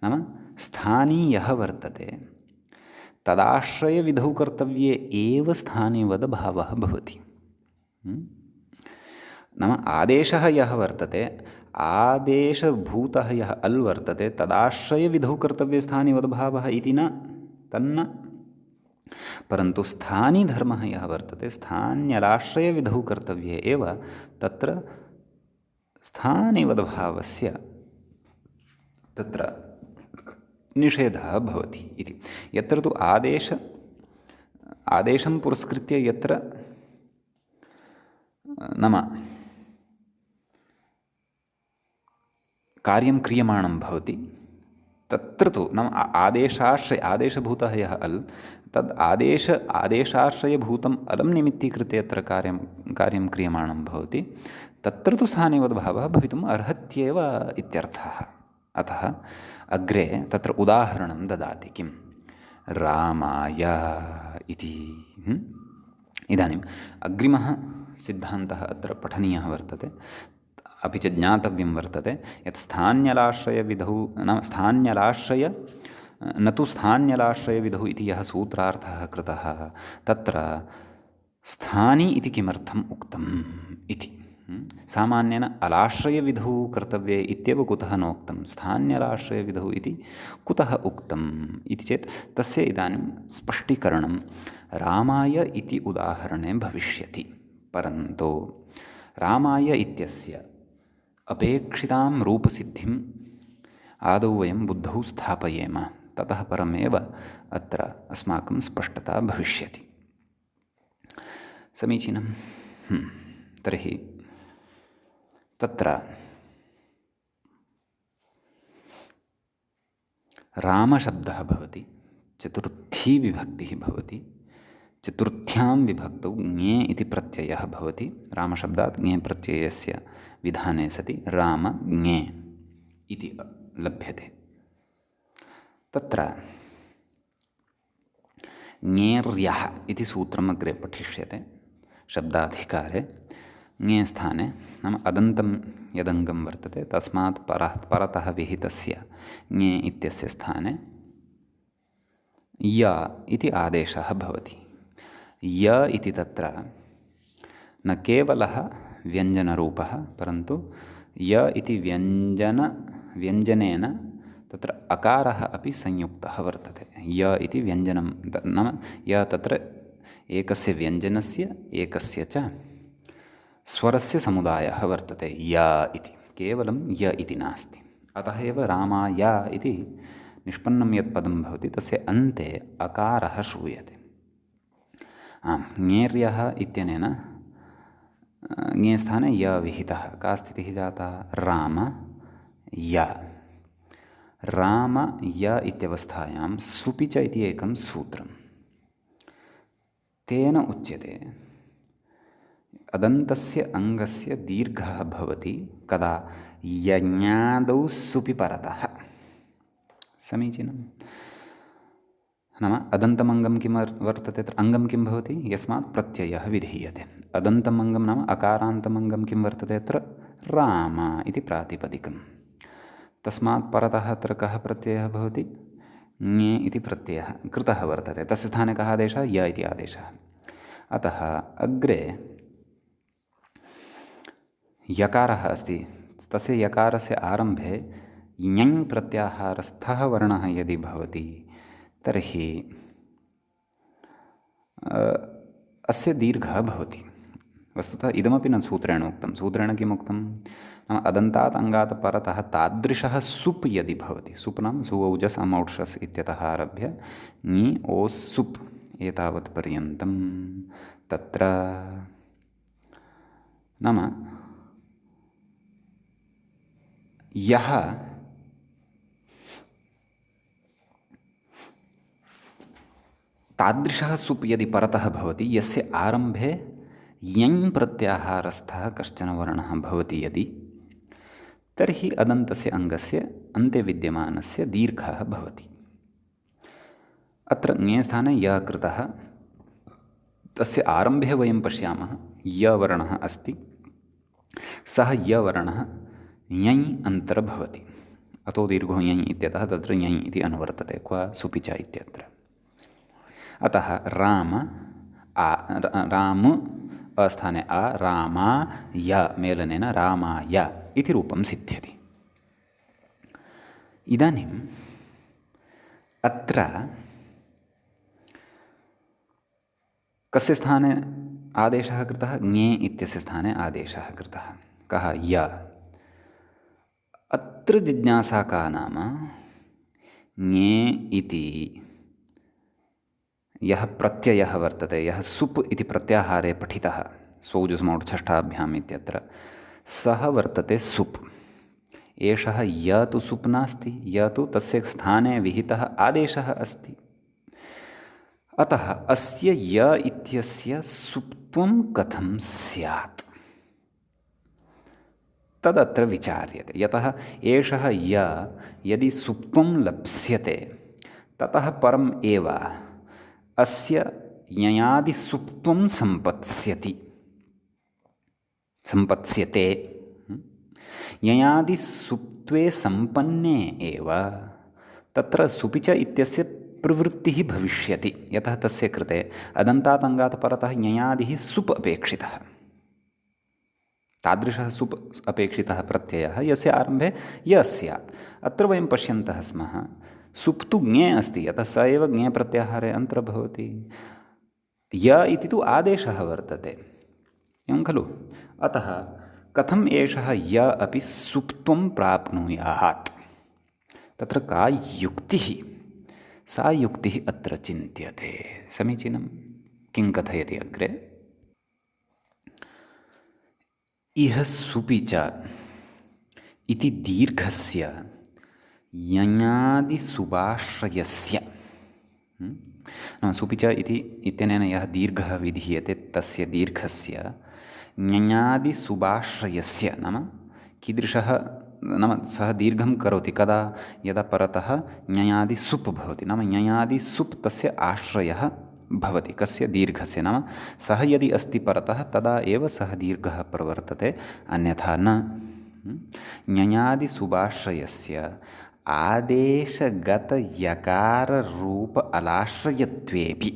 नाम स्थानी यः वर्तते तदाश्रयविधौ कर्तव्ये एव स्थानिवद्भावः भवति। नाम आदेशः यः वर्तते, आदेशभूतः यः अल् वर्तते तदाश्रयविधौ कर्तव्ये स्थानिवद्भावः इति न, तन्न। परन्तु स्थानीधर्मः यः वर्तते स्थान्यलाश्रयविधौ कर्तव्ये एव, तत्र स्थानिवद्भावस्य तत्र निषेधः भवति इति। यत्र तु आदेशं पुरस्कृत्य यत्र नाम कार्यं क्रियमाणं भवति तत्र तु नाम आदेशभूतः यः अल् तद् आदेशाश्रयभूतम् अलं निमित्तीकृत्य यत्र कार्यं क्रियमाणं भवति तत्र तु स्थानिवद्भावः भवितुम् अर्हत्येव इत्यर्थः। अतः अग्रे तत्र उदाहरणं ददाति किं रामाय इति। इदानीम् अग्रिमः सिद्धान्तः अत्र पठनीयः वर्तते, अपि च ज्ञातव्यं वर्तते यत् स्थान्यलाश्रयविधौ नाम स्थान्यलाश्रय न तु स्थान्यलाश्रयविधौ इति यः सूत्रार्थः कृतः तत्र स्थानी इति किमर्थम् उक्तम् इति। सामान्येन अलाश्रयविधौ कर्तव्ये इत्येव कुतः नोक्तं, स्थान्यलाश्रयविधौ इति कुतः उक्तम् इति चेत् तस्य इदानीं स्पष्टीकरणं रामाय इति उदाहरणे भविष्यति। परन्तु रामाय इत्यस्य अपेक्षितां रूपसिद्धिम् आदौ वयं बुद्धौ स्थापयेम, ततः परमेव अत्र अस्माकं स्पष्टता भविष्यति। समीचीनं। तर्हि तत्र रामशब्दः भवति, चतुर्थी विभक्तिः भवति, चतुर्थ्यां विभक्तौ ङे इति प्रत्ययः भवति। रामशब्दात् ङे प्रत्ययस्य विधाने सति राम ङे इति लभ्यते। तत्र ङेर्यः इति सूत्रम् अग्रे पठिष्यते शब्दाधिकारे। ङे स्थाने नाम अदन्तं यदङ्गं वर्तते तस्मात् परतः विहितस्य ङे इत्यस्य स्थाने य इति आदेशः भवति। य इति तत्र न केवलः व्यञ्जनरूपः परन्तु य इति व्यञ्जनेन तत्र अकारः अपि संयुक्तः वर्तते। य इति व्यञ्जनं नाम य तत्र एकस्य व्यञ्जनस्य एकस्य च स्वरस्य समुदायः वर्तते य इति, केवलं य इति नास्ति। अतः एव रामाय इति निष्पन्नं यत् पदं भवति तस्य अन्ते अकारः श्रूयते। ङेर्यः इत्यनेन ङे स्थाने य विहितः। का स्थितिः जाता? राम य। राम य इत्यवस्थायां सुपि च इति एकं सूत्रं तेन उच्यते अदन्तस्य अङ्गस्य दीर्घः भवति कदा यज्ञादौ सुपि परतः। समीचीनं। नाम अदन्तमङ्गं किं वर्तते? अङ्गं किं भवति? यस्मात् प्रत्ययः विधीयते। अदन्तम् अङ्गं नाम अकारान्तमङ्गं किं वर्तते? अत्र राम इति प्रातिपदिकं। तस्मात् परतः अत्र कः प्रत्ययः भवति? ङे इति प्रत्ययः कृतः वर्तते। तस्य स्थाने कः आदेशः? य इति आदेशः। अतः अग्रे यकारः अस्ति, तस्य यकारस्य आरम्भे ञञ् प्रत्याहारस्थः वर्णः यदि भवति तर्हि अस्य दीर्घः भवति। वस्तुतः इदमपि न सूत्रेण उक्तं। सूत्रेण किम् उक्तं? नाम अदन्तात् अङ्गात् परतः तादृशः सुप् यदि भवति, सुप् नाम सु औजस् अमौषस् इत्यतः आरभ्य ङि ओस् सुप् एतावत् पर्यन्तं तत्र नाम यः तादृशः सुप् यदि परतः भवति यस्य आरम्भे यञ् प्रत्याहारस्थः कश्चन वर्णः भवति यदि, तर्हि अदन्तस्य अङ्गस्य अन्ते विद्यमानस्य दीर्घः भवति। अत्र ङे स्थाने य कृतः, तस्य आरम्भे वयं पश्यामः य वर्णः अस्ति, सः य वर्णः ञञ् अन्तर्भवति। अतो दीर्घो ञञ् इत्यतः तत्र ञञ् इति अनुवर्तते। क्व? सुपि च इत्यत्र। अतः राम राम अस्थाने आ रामा य मेलनेन रामाय इति रूपं सिद्ध्यति। इदानीम् अत्र कस्य स्थाने आदेशः कृतः? ङे इत्यस्य स्थाने आदेशः कृतः। कः? य। अत्र जिज्ञासा का नाम ङे इति यः प्रत्ययः वर्तते, यः सुप् इति प्रत्याहारे पठितः स्वौजसमौढ षष्ठाभ्याम् इत्यत्र, सः वर्तते सुप्। एषः य तु सुप् नास्ति, य तु तस्य स्थाने विहितः आदेशः अस्ति। अतः अस्य य इत्यस्य सुप्त्वं कथं स्यात् तदत्र विचार्यते। यतः एषः य यदि सुप्त्वं लप्स्यते ततः परम् एव अस्य ययादिसुप्त्वं सम्पत्स्यते। ययादिसुप्त्वे सम्पन्ने एव तत्र सुपि च इत्यस्य प्रवृत्तिः भविष्यति। यतः तस्य कृते अदन्तात् अङ्गात् परतः ययादिः सुप् अपेक्षितः। तादृशः सुप् अपेक्षितः प्रत्ययः यस्य आरम्भे य स्यात्। अत्र वयं पश्यन्तः स्मः सुप् तु ज्ञे अस्ति, यतः स एव ज्ञे प्रत्याहारे अन्तर्भवति। य इति तु आदेशः वर्तते, एवं खलु। अतः कथम् एषः य अपि सुप्त्वं प्राप्नुयात्, तत्र का युक्तिः? सा युक्तिः अत्र चिन्त्यते। समीचीनं। किं कथयति अग्रे? इह सुपि च इति दीर्घस्य यञादिसुबाश्रयस्य, सुपि च इति इत्यनेन यः दीर्घः विधीयते तस्य दीर्घस्य ञञादिसुबाश्रयस्य नाम कीदृशः, नाम सः दीर्घं करोति कदा? यदा परतः ञञादिसुप् भवति, नाम ञञादिसुप् तस्य आश्रयः भवति। कस्य? दीर्घस्य। नाम सः यदि अस्ति परतः तदा एव सः दीर्घः प्रवर्तते, अन्यथा न। ञञादिसुबाश्रयस्य आदेशगतयकाररूप अलाश्रयत्वेपि,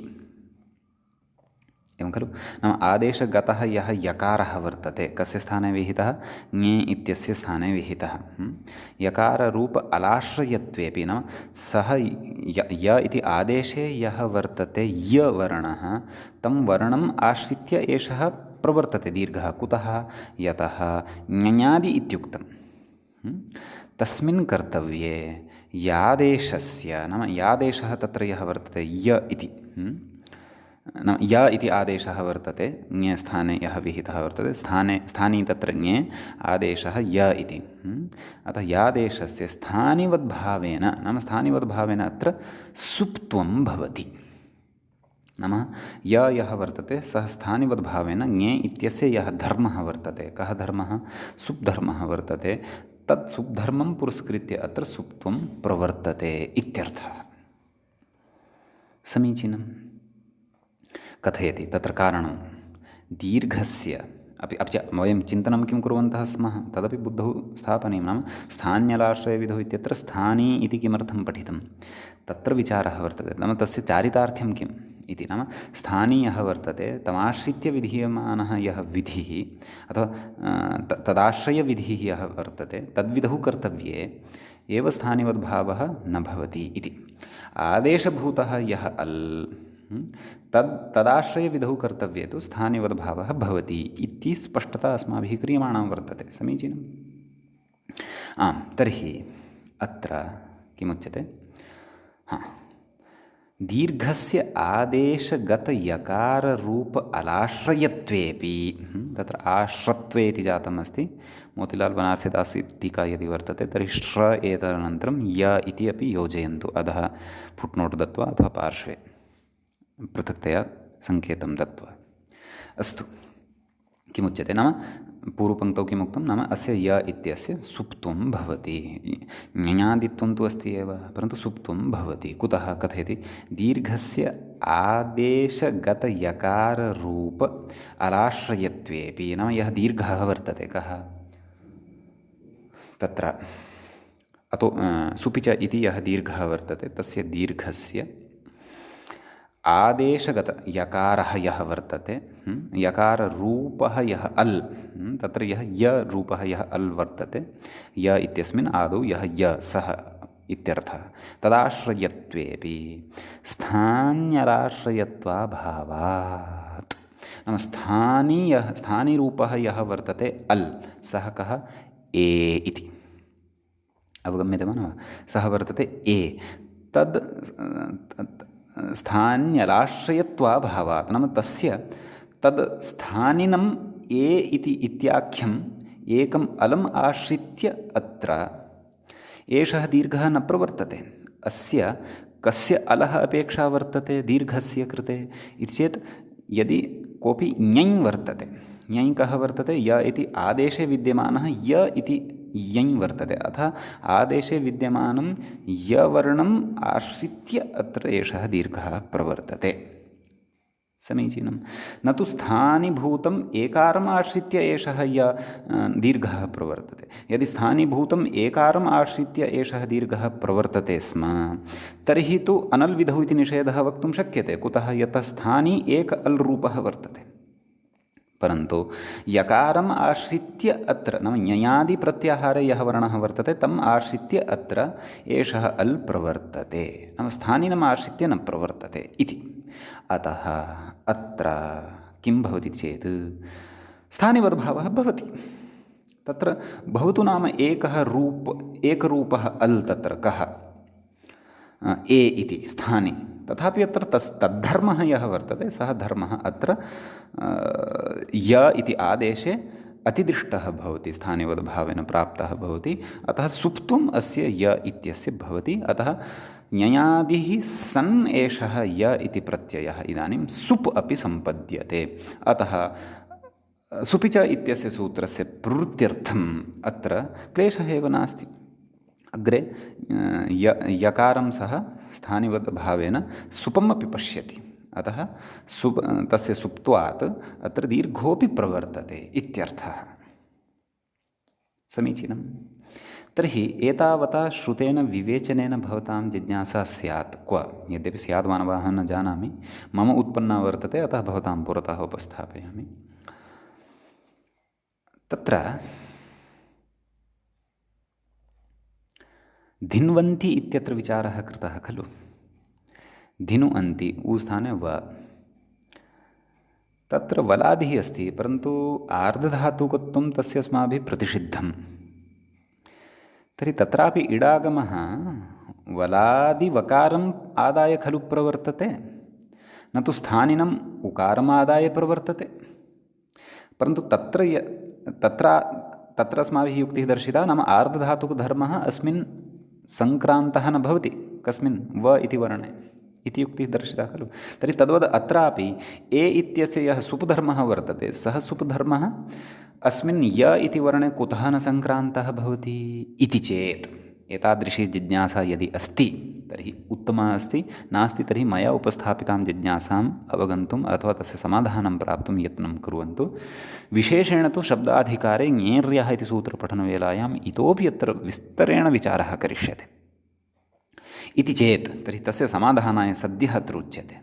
एवं खलु। नाम आदेशगतः यः यकारः वर्तते कस्य स्थाने विहितः? ङे इत्यस्य स्थाने विहितः। यकाररूप अलाश्रयत्वेपि, नाम सः य इति आदेशे यः वर्तते य वर्णः, तं वर्णम् आश्रित्य एषः प्रवर्तते दीर्घः। कुतः? यतः ञञादि इत्युक्तं। तस्मिन् कर्तव्ये यादेशस्य, नाम यादेशः तत्र यः वर्तते य इति, नाम य इति आदेशः वर्तते, ङे स्थाने यः विहितः वर्तते, स्थानी तत्र ङे, आदेशः य इति। अतः यादेशस्य स्थानिवद्भावेन, नाम स्थानिवद्भावेन अत्र सुप्त्वं भवति। नाम यः वर्तते सः स्थानिवद्भावेन ङे इत्यस्य यः धर्मः वर्तते, कः धर्मः? सुप् धर्मः वर्तते, तत् सुप् धर्मं पुरस्कृत्य अत्र सुप्त्वं प्रवर्तते इत्यर्थः। समीचीनम्। कथयति तत्र कारणं दीर्घस्य अपि च वयं चिन्तनं किं कुर्वन्तः स्मः तदपि बुद्धौ स्थापनीयं। नाम स्थान्यलाश्रयविधौ इत्यत्र स्थानी इति किमर्थं पठितं तत्र विचारः वर्तते। नाम तस्य चारितार्थ्यं किम् इति, नाम स्थानीयः वर्तते, तमाश्रित्य विधीयमानः यः विधिः अथवा तदाश्रयविधिः यः वर्तते तद्विधौ कर्तव्ये एव स्थानिवद्भावः न भवति इति। आदेशभूतः यः अल् तदाश्रयविधौ कर्तव्ये तु स्थानिवद्भावः भवति इति स्पष्टता अस्माभिः क्रियमाणा वर्तते। समीचीनम्। आम्, तर्हि अत्र किमुच्यते? दीर्घस्य आदेशगतयकाररूप अलाश्रयत्वेपि, तत्र आश्रत्वे इति जातम् अस्ति। मोतिलाल् बनारसीदास टीका यदि वर्तते तर्हि श्र एतदनन्तरं य इति अपि योजयन्तु, अधः फुट्नोट् दत्वा अथवा पार्श्वे पृथक्तया सङ्केतं दत्वा। अस्तु, किमुच्यते? नाम पूर्वपङ्क्तौ किमुक्तं? नाम अस्य य इत्यस्य सुप्त्वं भवति। ञञादित्वं तु अस्ति एव, परन्तु सुप्त्वं भवति। कुतः? कथयति दीर्घस्य आदेशगतयकाररूप अलाश्रयत्वेपि, नाम यः दीर्घः वर्तते कः? तत्र अतो सुपि च इति यः दीर्घः वर्तते तस्य दीर्घस्य आदेशगत यकारः यः वर्तते, यकाररूपः यः अल्, तत्र यः य रूपः यः अल् वर्तते, य इत्यस्मिन् आदौ यः य सः इत्यर्थः, तदाश्रयत्वेपि स्थान्यराश्रयत्वाभावात्। नाम स्थानीरूपः यः वर्तते अल्, सः कः? ए इति। अवगम्यते वा न वा? सः वर्तते ए। तद् स्थान्यलाश्रयत्वाभावात्, नाम तस्य तद् स्थानिनम् ए इति इत्याख्यं एकम् अलम् आश्रित्य अत्र एषः दीर्घः न प्रवर्तते। अस्य कस्य अलः अपेक्षा वर्तते दीर्घस्य कृते इति चेत् यदि कोऽपि ञञ् वर्तते, ञञ् कः वर्तते, य इति आदेशे विद्यमानः य इति यञ् वर्तते, अतः आदेशे विद्यमानं यवर्णम् आश्रित्य अत्र एषः दीर्घः प्रवर्तते। समीचीनं। न तु स्थानीभूतम् एकारम् आश्रित्य एषः दीर्घः प्रवर्तते। यदि स्थानीभूतम् एकारम् आश्रित्य एषः दीर्घः प्रवर्तते स्म तर्हि तु अनल् विधौ इति निषेधः वक्तुं शक्यते। कुतः? यतः स्थानी एक अल् रूपः वर्तते। परन्तु यकारम् आश्रित्य अत्र नाम ञयादि प्रत्याहारे यः वर्णः वर्तते तम् आश्रित्य अत्र एषः अल् प्रवर्तते, नाम स्थानिनम् आश्रित्य न प्रवर्तते इति। अतः अत्र किं भवति चेत् स्थानिवद्भावः भवति। तत्र भवतु नाम एकरूपः अल् तत्र कः ए इति स्थाने, तथापि अत्र तद्धर्मः यः वर्तते सः धर्मः अत्र य इति आदेशे अतिदृष्टः भवति, स्थानिवद्भावेन प्राप्तः भवति। अतः सुप्त्वम् अस्य य इत्यस्य भवति। अतः ञयादिः सन् एषः य इति प्रत्ययः इदानीं सुप् अपि सम्पद्यते। अतः सुपि च इत्यस्य सूत्रस्य प्रवृत्त्यर्थम् अत्र क्लेशः एव नास्ति। अग्रे यकारं सः स्थानिवद्भावेन सुपमपि पश्यति, अतः तस्य सुप्त्वात् अत्र दीर्घोऽपि प्रवर्तते इत्यर्थः। समीचीनं। तर्हि एतावता श्रुतेन विवेचनेन भवतां जिज्ञासा स्यात् क्व? यद्यपि स्यात् मानवाः न जानामि, मम उत्पन्ना वर्तते, अतः भवतां पुरतः उपस्थापयामि। तत्र धिन्वन्ति इत्यत्र विचारः कृतः खलु। धिनु अन्ति उ स्थाने व, तत्र वलादिः अस्ति, परन्तु आर्धधातुकत्वं तस्य अस्माभिः प्रतिषिद्धम्। तर्हि तत्रापि इडागमः वलादिवकारम् आदाय खलु प्रवर्तते, न तु स्थानिनम् उकारम् आदाय प्रवर्तते। परन्तु तत्र अस्माभिः युक्तिः दर्शिता, नाम आर्धधातुकधर्मः अस्मिन् सङ्क्रान्तः न भवति, कस्मिन् व इति वर्णे इति युक्तिः दर्शिता खलु। तर्हि तद्वद् अत्रापि ए इत्यस्य यः सुप्धर्मः वर्तते सः सुप्धर्मः अस्मिन् य इति वर्णे कुतः न सङ्क्रान्तः भवति इति चेत् एतादृशी जिज्ञासा यदि अस्ति तर्हि उत्तमा अस्ति, नास्ति तर्हि मया उपस्थापितां जिज्ञासाम् अवगन्तुम् अथवा तस्य समाधानं प्राप्तुं यत्नं कुर्वन्तु। विशेषेण तु शब्दाधिकारे ङेर्यः इति सूत्रपठनवेलायाम् इतोपि अत्र विस्तरेण विचारः करिष्यते इति चेत् तर्हि तस्य समाधानाय सद्यः अत्र उच्यते।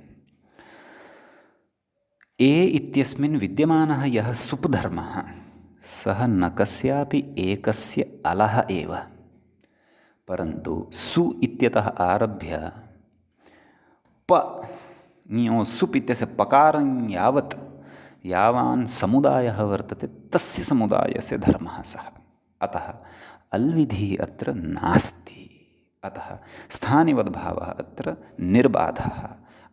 ए इत्यस्मिन् विद्यमानः यः सुप् धर्मः सः न कस्यापि एकस्य अलः एव, परन्तु सु इत्यतः आरभ्य प सुप् इत्यस्य पकारं यावान् समुदायः वर्तते तस्य समुदायस्य धर्मः सः। अतः अल्विधिः अत्र नास्ति। अतः स्थानिवद्भावः अत्र निर्बाधः।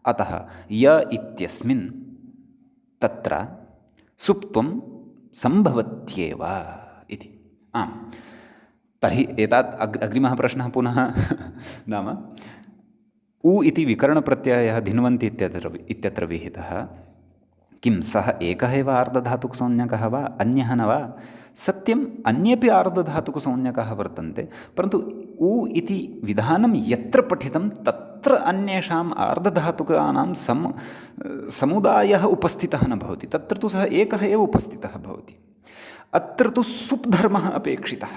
अतः य इत्यस्मिन् तत्र सुप्त्वं सम्भवत्येव इति। आम्, तर्हि एतात् अग्रिमः प्रश्नः पुनः नाम उ इति विकरणप्रत्ययः धिन्वन्ति इत्यत्र विहितः। किं सः एकः एव आर्धधातुकसंज्ञकः वा अन्यः न वा? सत्यम्, अन्येपि आर्धधातुकसंज्ञकाः वर्तन्ते, परन्तु उ इति विधानं यत्र पठितं तत्र अन्येषाम् आर्धधातुकानां समुदायः उपस्थितः न भवति, तत्र तु सः एकः एव उपस्थितः भवति। अत्र तु सुप् धर्मः अपेक्षितः।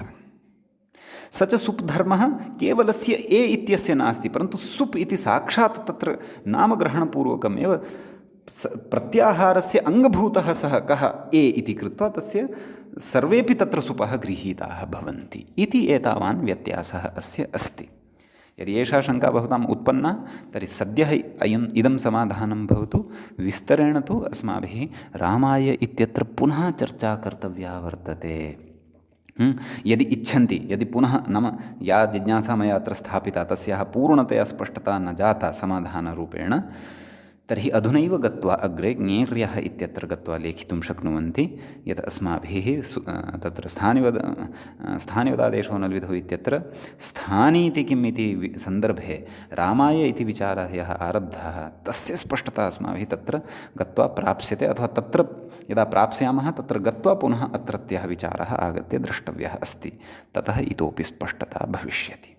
स च सुप् धर्मः केवलस्य ए इत्यस्य नास्ति, परन्तु सुप् इति साक्षात् तत्र नामग्रहणपूर्वकमेव प्रत्याहारस्य अङ्गभूतः सः कः ए इति कृत्वा तस्य सर्वेपि तत्र सुपः गृहीताः भवन्ति इति एतावान् व्यत्यासः अस्य अस्ति। यदि एषा शङ्का भवताम् उत्पन्ना तर्हि सद्यः इदं समाधानं भवतु। विस्तरेण तु अस्माभिः रामाय इत्यत्र पुनः चर्चा कर्तव्या वर्तते। यदि इच्छन्ति, यदि पुनः नाम या जिज्ञासा मया अत्र स्थापिता तस्याः पूर्णतया स्पष्टता न जाता समाधानरूपेण, तर्हि अधुनैव गत्वा अग्रे ज्ञेर्यः इत्यत्र गत्वा लेखितुं शक्नुवन्ति यत् अस्माभिः तत्र स्थानिवदादेशो नल्विधौ इत्यत्र स्थानीति किम् इति सन्दर्भे रामाय इति विचारः यः आरब्धः तस्य स्पष्टता अस्माभिः तत्र गत्वा प्राप्स्यते, अथवा तत्र यदा प्राप्स्यामः तत्र गत्वा पुनः अत्रत्यः विचारः आगत्य द्रष्टव्यः अस्ति, ततः इतोपि स्पष्टता भविष्यति।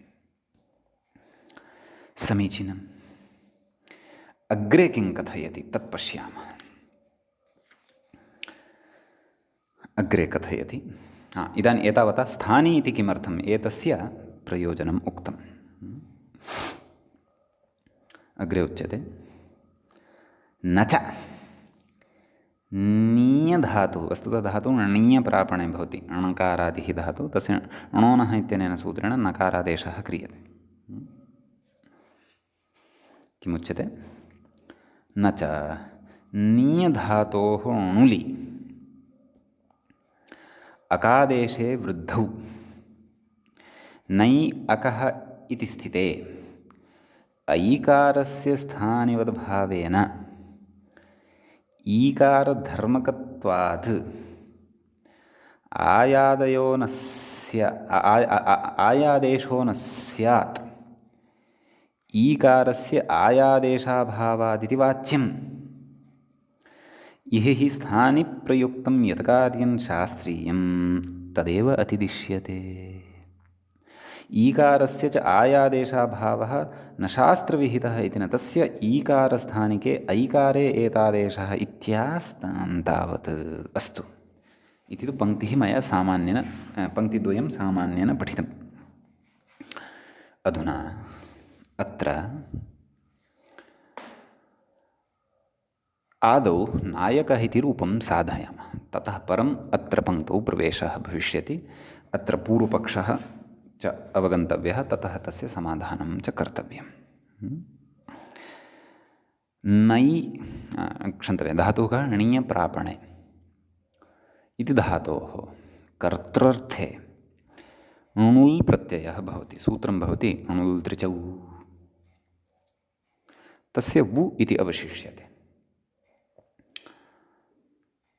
समीचीनम्। अग्रे किं कथयति तत् पश्यामः। अग्रे कथयति, इदानीम् एतावता स्थानी इति किमर्थम् एतस्य प्रयोजनम् उक्तम्। अग्रे उच्यते न च नीयधातुः, वस्तुतः धातुः णीयप्रापणे भवति, णकारादिः धातुः, तस्य णोनः इत्यनेन सूत्रेण नकारादेशः क्रियते। किमुच्यते न च नीयधातोः णुलि अकादेशे वृद्धौ नै अकः इति स्थिते ऐकारस्य स्थानिवद्भावेन ईकारधर्मकत्वात् आयादेशो न स्यात् ईकारस्य आयादेशाभावादिति वाच्यम्। इह हि स्थानि प्रयुक्तं यत् कार्यं शास्त्रीयं तदेव अतिदिश्यते। ईकारस्य च आयादेशाभावः न शास्त्रविहितः इति न तस्य ईकारस्थानिके ऐकारे एतादेशः इत्यास्तां तावत्। अस्तु इति तु पङ्क्तिः मया सामान्येन पङ्क्तिद्वयं सामान्येन पठितम्। अधुना अत्र आदौ नायकः इति रूपं साधयामः, ततः परम् अत्र पङ्क्तौ प्रवेशः भविष्यति। अत्र पूर्वपक्षः च अवगन्तव्यः, ततः तस्य समाधानं च कर्तव्यम्। नै क्षन्तव्यं, धातुः णीयप्रापणे इति धातोः कर्तृर्थे णुल् प्रत्ययः भवति, सूत्रं भवति णुल् त्रिचौ, तस्य वु इति अवशिष्यते।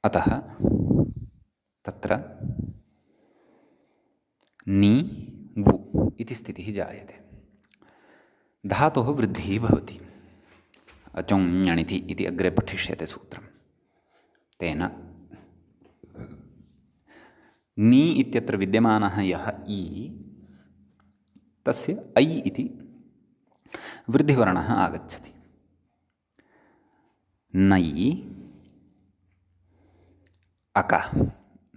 अतः तत्र नि वु इति स्थितिः जायते। धातोः वृद्धिः भवति, अचोञ्यणिति इति अग्रे पठिष्यते सूत्रं। तेन नि इत्यत्र विद्यमानः यः इ तस्य ऐ इति वृद्धिवर्णः आगच्छति। नै अक,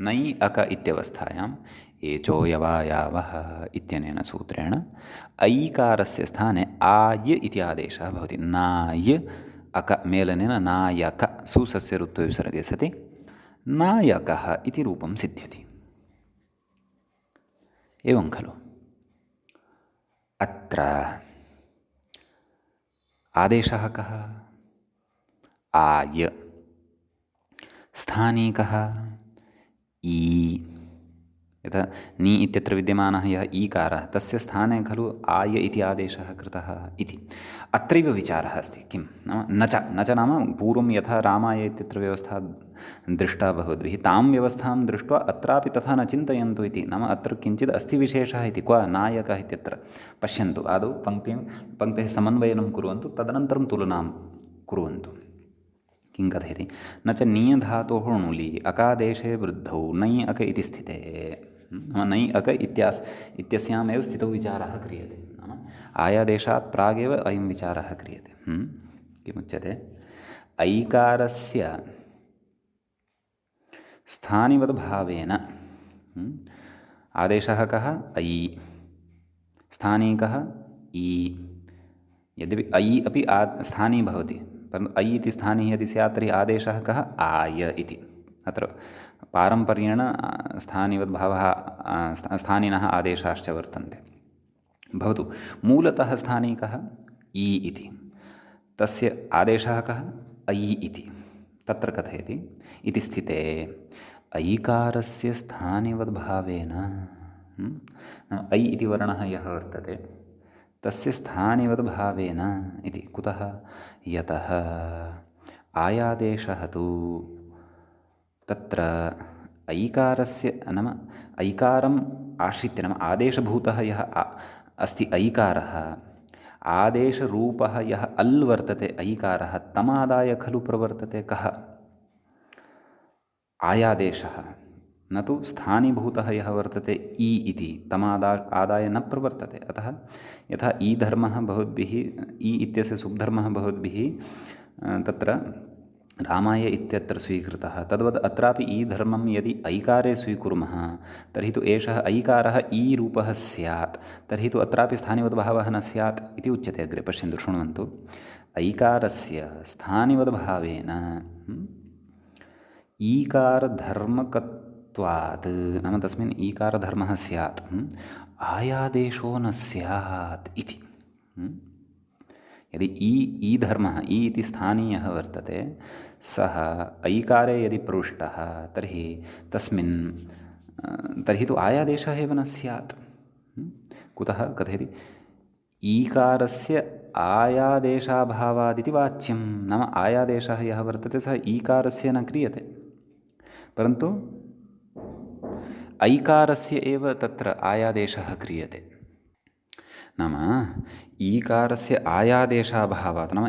नै अक इत्यवस्थायाम् एचोयवायावः इत्यनेन सूत्रेण ऐकारस्य स्थाने आय इति आदेशः भवति। नाय अक मेलनेन नायक सुसस्य ऋत्वविसर्गे सति नायकः इति रूपं सिद्ध्यति। एवं खलु अत्र आदेशः कः? आय। स्थानी कः? ई। यथा नि इत्यत्र विद्यमानः यः ईकारः तस्य स्थाने खलु आय इति आदेशः कृतः इति अत्रैव विचारः अस्ति। किं नाम न च नाम पूर्वं यथा रामाय इत्यत्र व्यवस्था दृष्टा भवद्भिः तां व्यवस्थां दृष्ट्वा अत्रापि तथा न चिन्तयन्तु इति। नाम अत्र किञ्चित् अस्ति विशेषः इति। क्व नायकः इत्यत्र पश्यन्तु, आदौ पङ्क्तेः समन्वयनं कुर्वन्तु, तदनन्तरं तुलनां कुर्वन्तु। किं कथयति? न च नीयधातोः णुलि अकादेशे वृद्धौ नै अक इति स्थिते, नाम नै अक इत्यस्यामेव स्थितौ विचारः क्रियते। नाम आयादेशात् प्रागेव अयं विचारः क्रियते। किमुच्यते? ऐकारस्य स्थानिवद्भावेन आदेशः कः? ऐ। स्थानी कः? ई। यद्यपि ऐ अपि स्थानी भवति, परन्तु ऐ इति स्थानी यदि स्यात् तर्हि आदेशः कः? आय इति। अत्र पारम्पर्येण स्थानिवद्भावः स्थानिनः आदेशाश्च वर्तन्ते। भवतु, मूलतः स्थानी कः? ई इति, तस्य आदेशः कः? ऐ इति। तत्र कथयति इति स्थिते ऐकारस्य स्थानिवद्भावेन ऐ इति वर्णः यः वर्तते तस्य स्थानिवद्भावेन इति। कुतः? यतः आयादेशः तु तत्र ऐकारस्य नाम ऐकारम् आश्रित्य नाम आदेशभूतः यः अस्ति ऐकारः, आदेशरूपः यः अल् वर्तते ऐकारः, तमादाय खलु प्रवर्तते कः? आयादेशः, न तु स्थानीभूतः यः वर्तते इ इति आदाय न प्रवर्तते। अतः यथा इ धर्मः भवद्भिः, इ इत्यस्य सुब्धर्मः भवद्भिः तत्र रामाय इत्यत्र स्वीकृतः, तद्वत् अत्रापि इ धर्मं यदि ऐकारे स्वीकुर्मः तर्हि तु एषः ऐकारः इ रूपः स्यात्, तर्हि तु अत्रापि स्थानिवद्भावः न स्यात् इति उच्यते अग्रे। पश्यन्तु, शृण्वन्तु। ऐकारस्य स्थानिवद्भावेन ईकारधर्मकत्वात् नाम तस्मिन् ईकारधर्मः स्यात्, आयादेशो न स्यात् इति। यदि इ धर्मः, इ इति स्थानीयः वर्तते, सः ऐकारे यदि प्रविष्टः तर्हि तर्हि तु आयादेशः एव न स्यात्। कुतः कथयति? ईकारस्य आयादेशाभावादिति वाच्यं, नाम आयादेशः यः वर्तते सः ईकारस्य न क्रियते, परन्तु ऐकारस्य एव तत्र आयादेशः क्रियते। नाम ईकारस्य आयादेशाभावात्, नाम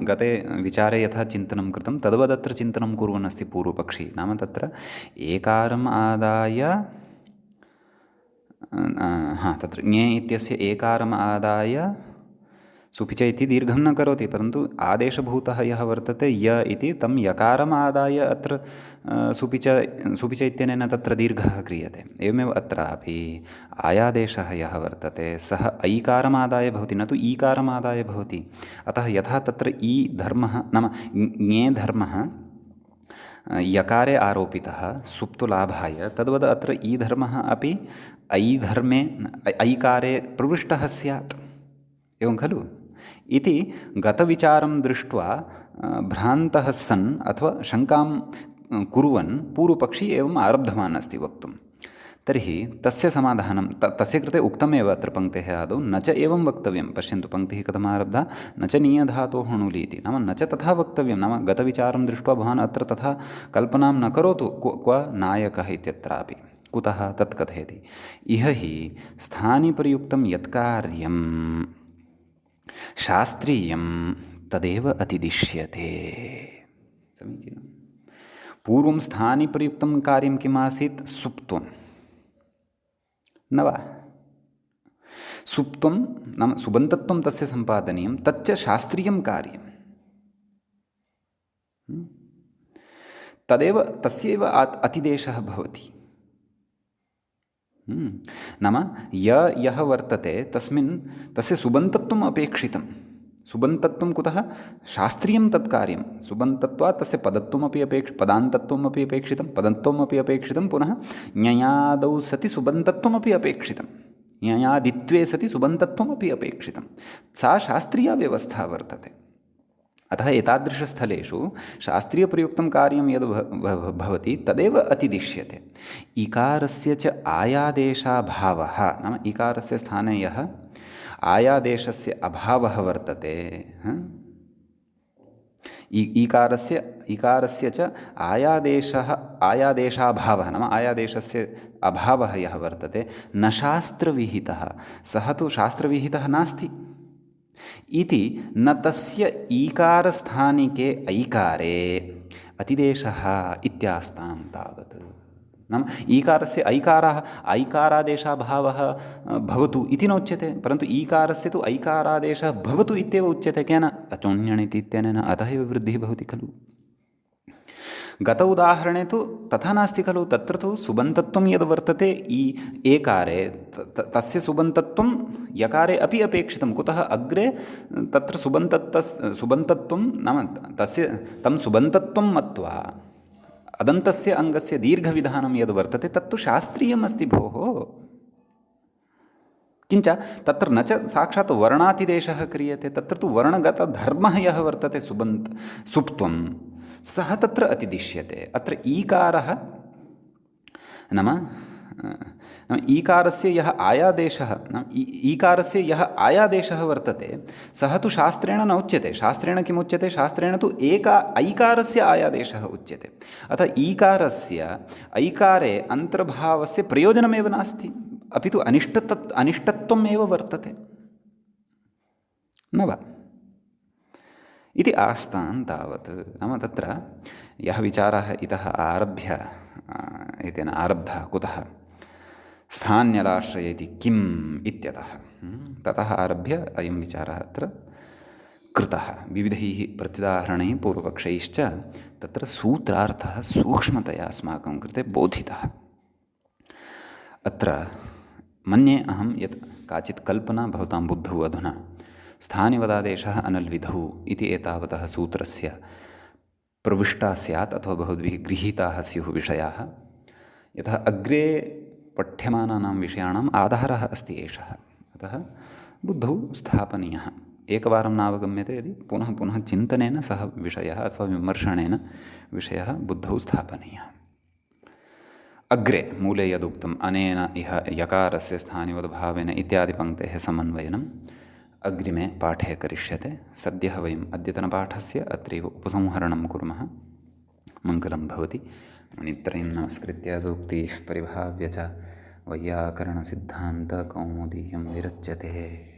गते विचारे यथा चिन्तनं कृतं तद्वदत्र चिन्तनं कुर्वन् अस्ति पूर्वपक्षी। नाम तत्र एकारम् आदाय तत्र ङे इत्यस्य एकारम् आदाय सुपिच इति दीर्घं न करोति, परन्तु आदेशभूतः यः वर्तते य इति तं यकारम् आदाय अत्र सुपिच इत्यनेन तत्र दीर्घः क्रियते। एवमेव अत्रापि आयादेशः यः वर्तते सः ऐकारम् आदाय भवति, न तु ईकारम् आदाय भवति। अतः यथा तत्र इ धर्मः नाम ङे धर्मः यकारे आरोपितः सुप्तुलाभाय, तद्वद् अत्र इ धर्मः अपि ऐकारे प्रविष्टः स्यात्। एवं खलु इति गतविचारं दृष्ट्वा भ्रान्तः सन् अथवा शङ्कां कुर्वन् पूर्वपक्षी एवम् आरब्धवान् अस्ति वक्तुं। तर्हि तस्य समाधानं तस्य कृते उक्तमेव अत्र पङ्क्तेः आदौ, न च एवं वक्तव्यं। पश्यन्तु, पङ्क्तिः कथम् आरब्धा? न च नीयधातोः णुलि इति, नाम न च तथा वक्तव्यं, नाम गतविचारं दृष्ट्वा भवान् अत्र तथा कल्पनां न करोतु क्व नायकः इत्यत्रापि। कुतः तत् कथयति? इह हि स्थानिपर्युक्तं यत्कार्यं शास्त्रीयं तदेव अतिदिश्यते। समीचीनं। पूर्वं स्थानिपर्युक्तं कार्यं किम् आसीत्? सुप्त्वं, न वा? सुप्त्वं नाम सुबन्तत्वं तस्य सम्पादनीयं, तच्च शास्त्रीयं कार्यं। तदेव तस्यैव अतिदेशः भवति। नाम यः वर्तते तस्य सुबन्तत्वम् अपेक्षितं। सुबन्तत्वं कुतः? शास्त्रीयं तत्कार्यं। सुबन्तत्वात् तस्य पदान्तत्वमपि अपेक्षितं, पदत्वमपि अपेक्षितं, पुनः ञयादौ सति सुबन्तत्वमपि अपेक्षितं, ञयादित्वे सति सुबन्तत्वमपि अपेक्षितं। सा शास्त्रीया व्यवस्था वर्तते। अतः एतादृशस्थलेषु शास्त्रीयप्रयुक्तं कार्यं यद् भवति तदेव अतिदिश्यते। इकारस्य च आयादेशाभावः, नाम इकारस्य स्थाने यः आयादेशस्य अभावः वर्तते, इकारस्य च आयादेशाभावः, नाम आयादेशस्य अभावः यः वर्तते, न शास्त्रविहितः, सः तु शास्त्रविहितः नास्ति इति न तस्य ईकारस्थानिके ऐकारे अतिदेशः इत्यास्तां तावत्। नाम ईकारस्य ऐकारादेशाभावः भवतु इति न उच्यते, परन्तु ईकारस्य तु ऐकारादेशः भवतु इत्येव उच्यते। केन? अचोण्यणिति इत्यनेन। अतः एव वृद्धिः भवति खलु। गत उदाहरणे तु तथा नास्ति खलु। तत्र तु सुबन्तत्वं यद् वर्तते एकारे, तस्य सुबन्तत्वं यकारे अपि अपेक्षितं। कुतः? अग्रे तत्र सुबन्तत्वं नाम तं सुबन्तत्वं मत्वा अदन्तस्य अङ्गस्य दीर्घविधानं यद् वर्तते तत्तु शास्त्रीयम् अस्ति भोः। किञ्च तत्र न च साक्षात् वर्णातिदेशः क्रियते, तत्र तु वर्णगतधर्मः यः वर्तते सुप्त्वं, सः तत्र अतिदिश्यते। अत्र ईकारः नाम नाम ईकारस्य यः आयादेशः नाम ईकारस्य यः आयादेशः वर्तते सः तु शास्त्रेण न उच्यते। शास्त्रेण किम् उच्यते? शास्त्रेण तु ऐकारस्य आयादेशः उच्यते। अतः ईकारस्य ऐकारे अन्तर्भावस्य प्रयोजनमेव नास्ति, अपि तु अनिष्टत्वमेव वर्तते, न वा? इति आस्तां तावत्। नाम तत्र यः विचारः इतः आरभ्य एतेन आरब्धः कुतः स्थान्यलाश्रय इति किम् इत्यतः ततः आरभ्य अयं विचारः अत्र कृतः विविधैः प्रत्युदाहरणैः पूर्वपक्षैश्च तत्र सूत्रार्थः सूक्ष्मतया अस्माकं कृते बोधितः। अत्र मन्ये अहं यत् काचित् कल्पना भवतां बुद्धौ अधुना स्थानिवदादेशः अनल्विधौ इति एतावतः सूत्रस्य प्रविष्टा स्यात् अथवा भवद्भिः गृहीताः स्युः विषयाः। यतः अग्रे पठ्यमानानां विषयाणाम् आधारः अस्ति एषः, अतः बुद्धौ स्थापनीयः। एकवारं नावगम्यते यदि पुनः पुनः चिन्तनेन सः विषयः अथवा विमर्शनेन विषयः बुद्धौ स्थापनीयः। अग्रे मूले यदुक्तम् अनेन इह यकारस्य स्थानिवद्भावेन इत्यादिपङ्क्तेः समन्वयनम् अग्रिमे पाठे करिष्यते। सद्यः वयम् अद्यतनपाठस्य अत्रैव उपसंहरणं कुर्मः। मङ्गलं भवति। मुनित्रयं नमस्कृत्य सूक्तिः परिभाव्य च वैयाकरणसिद्धान्तकौमुदीयं विरच्यते।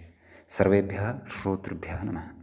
सर्वेभ्यः श्रोतृभ्यः नमः।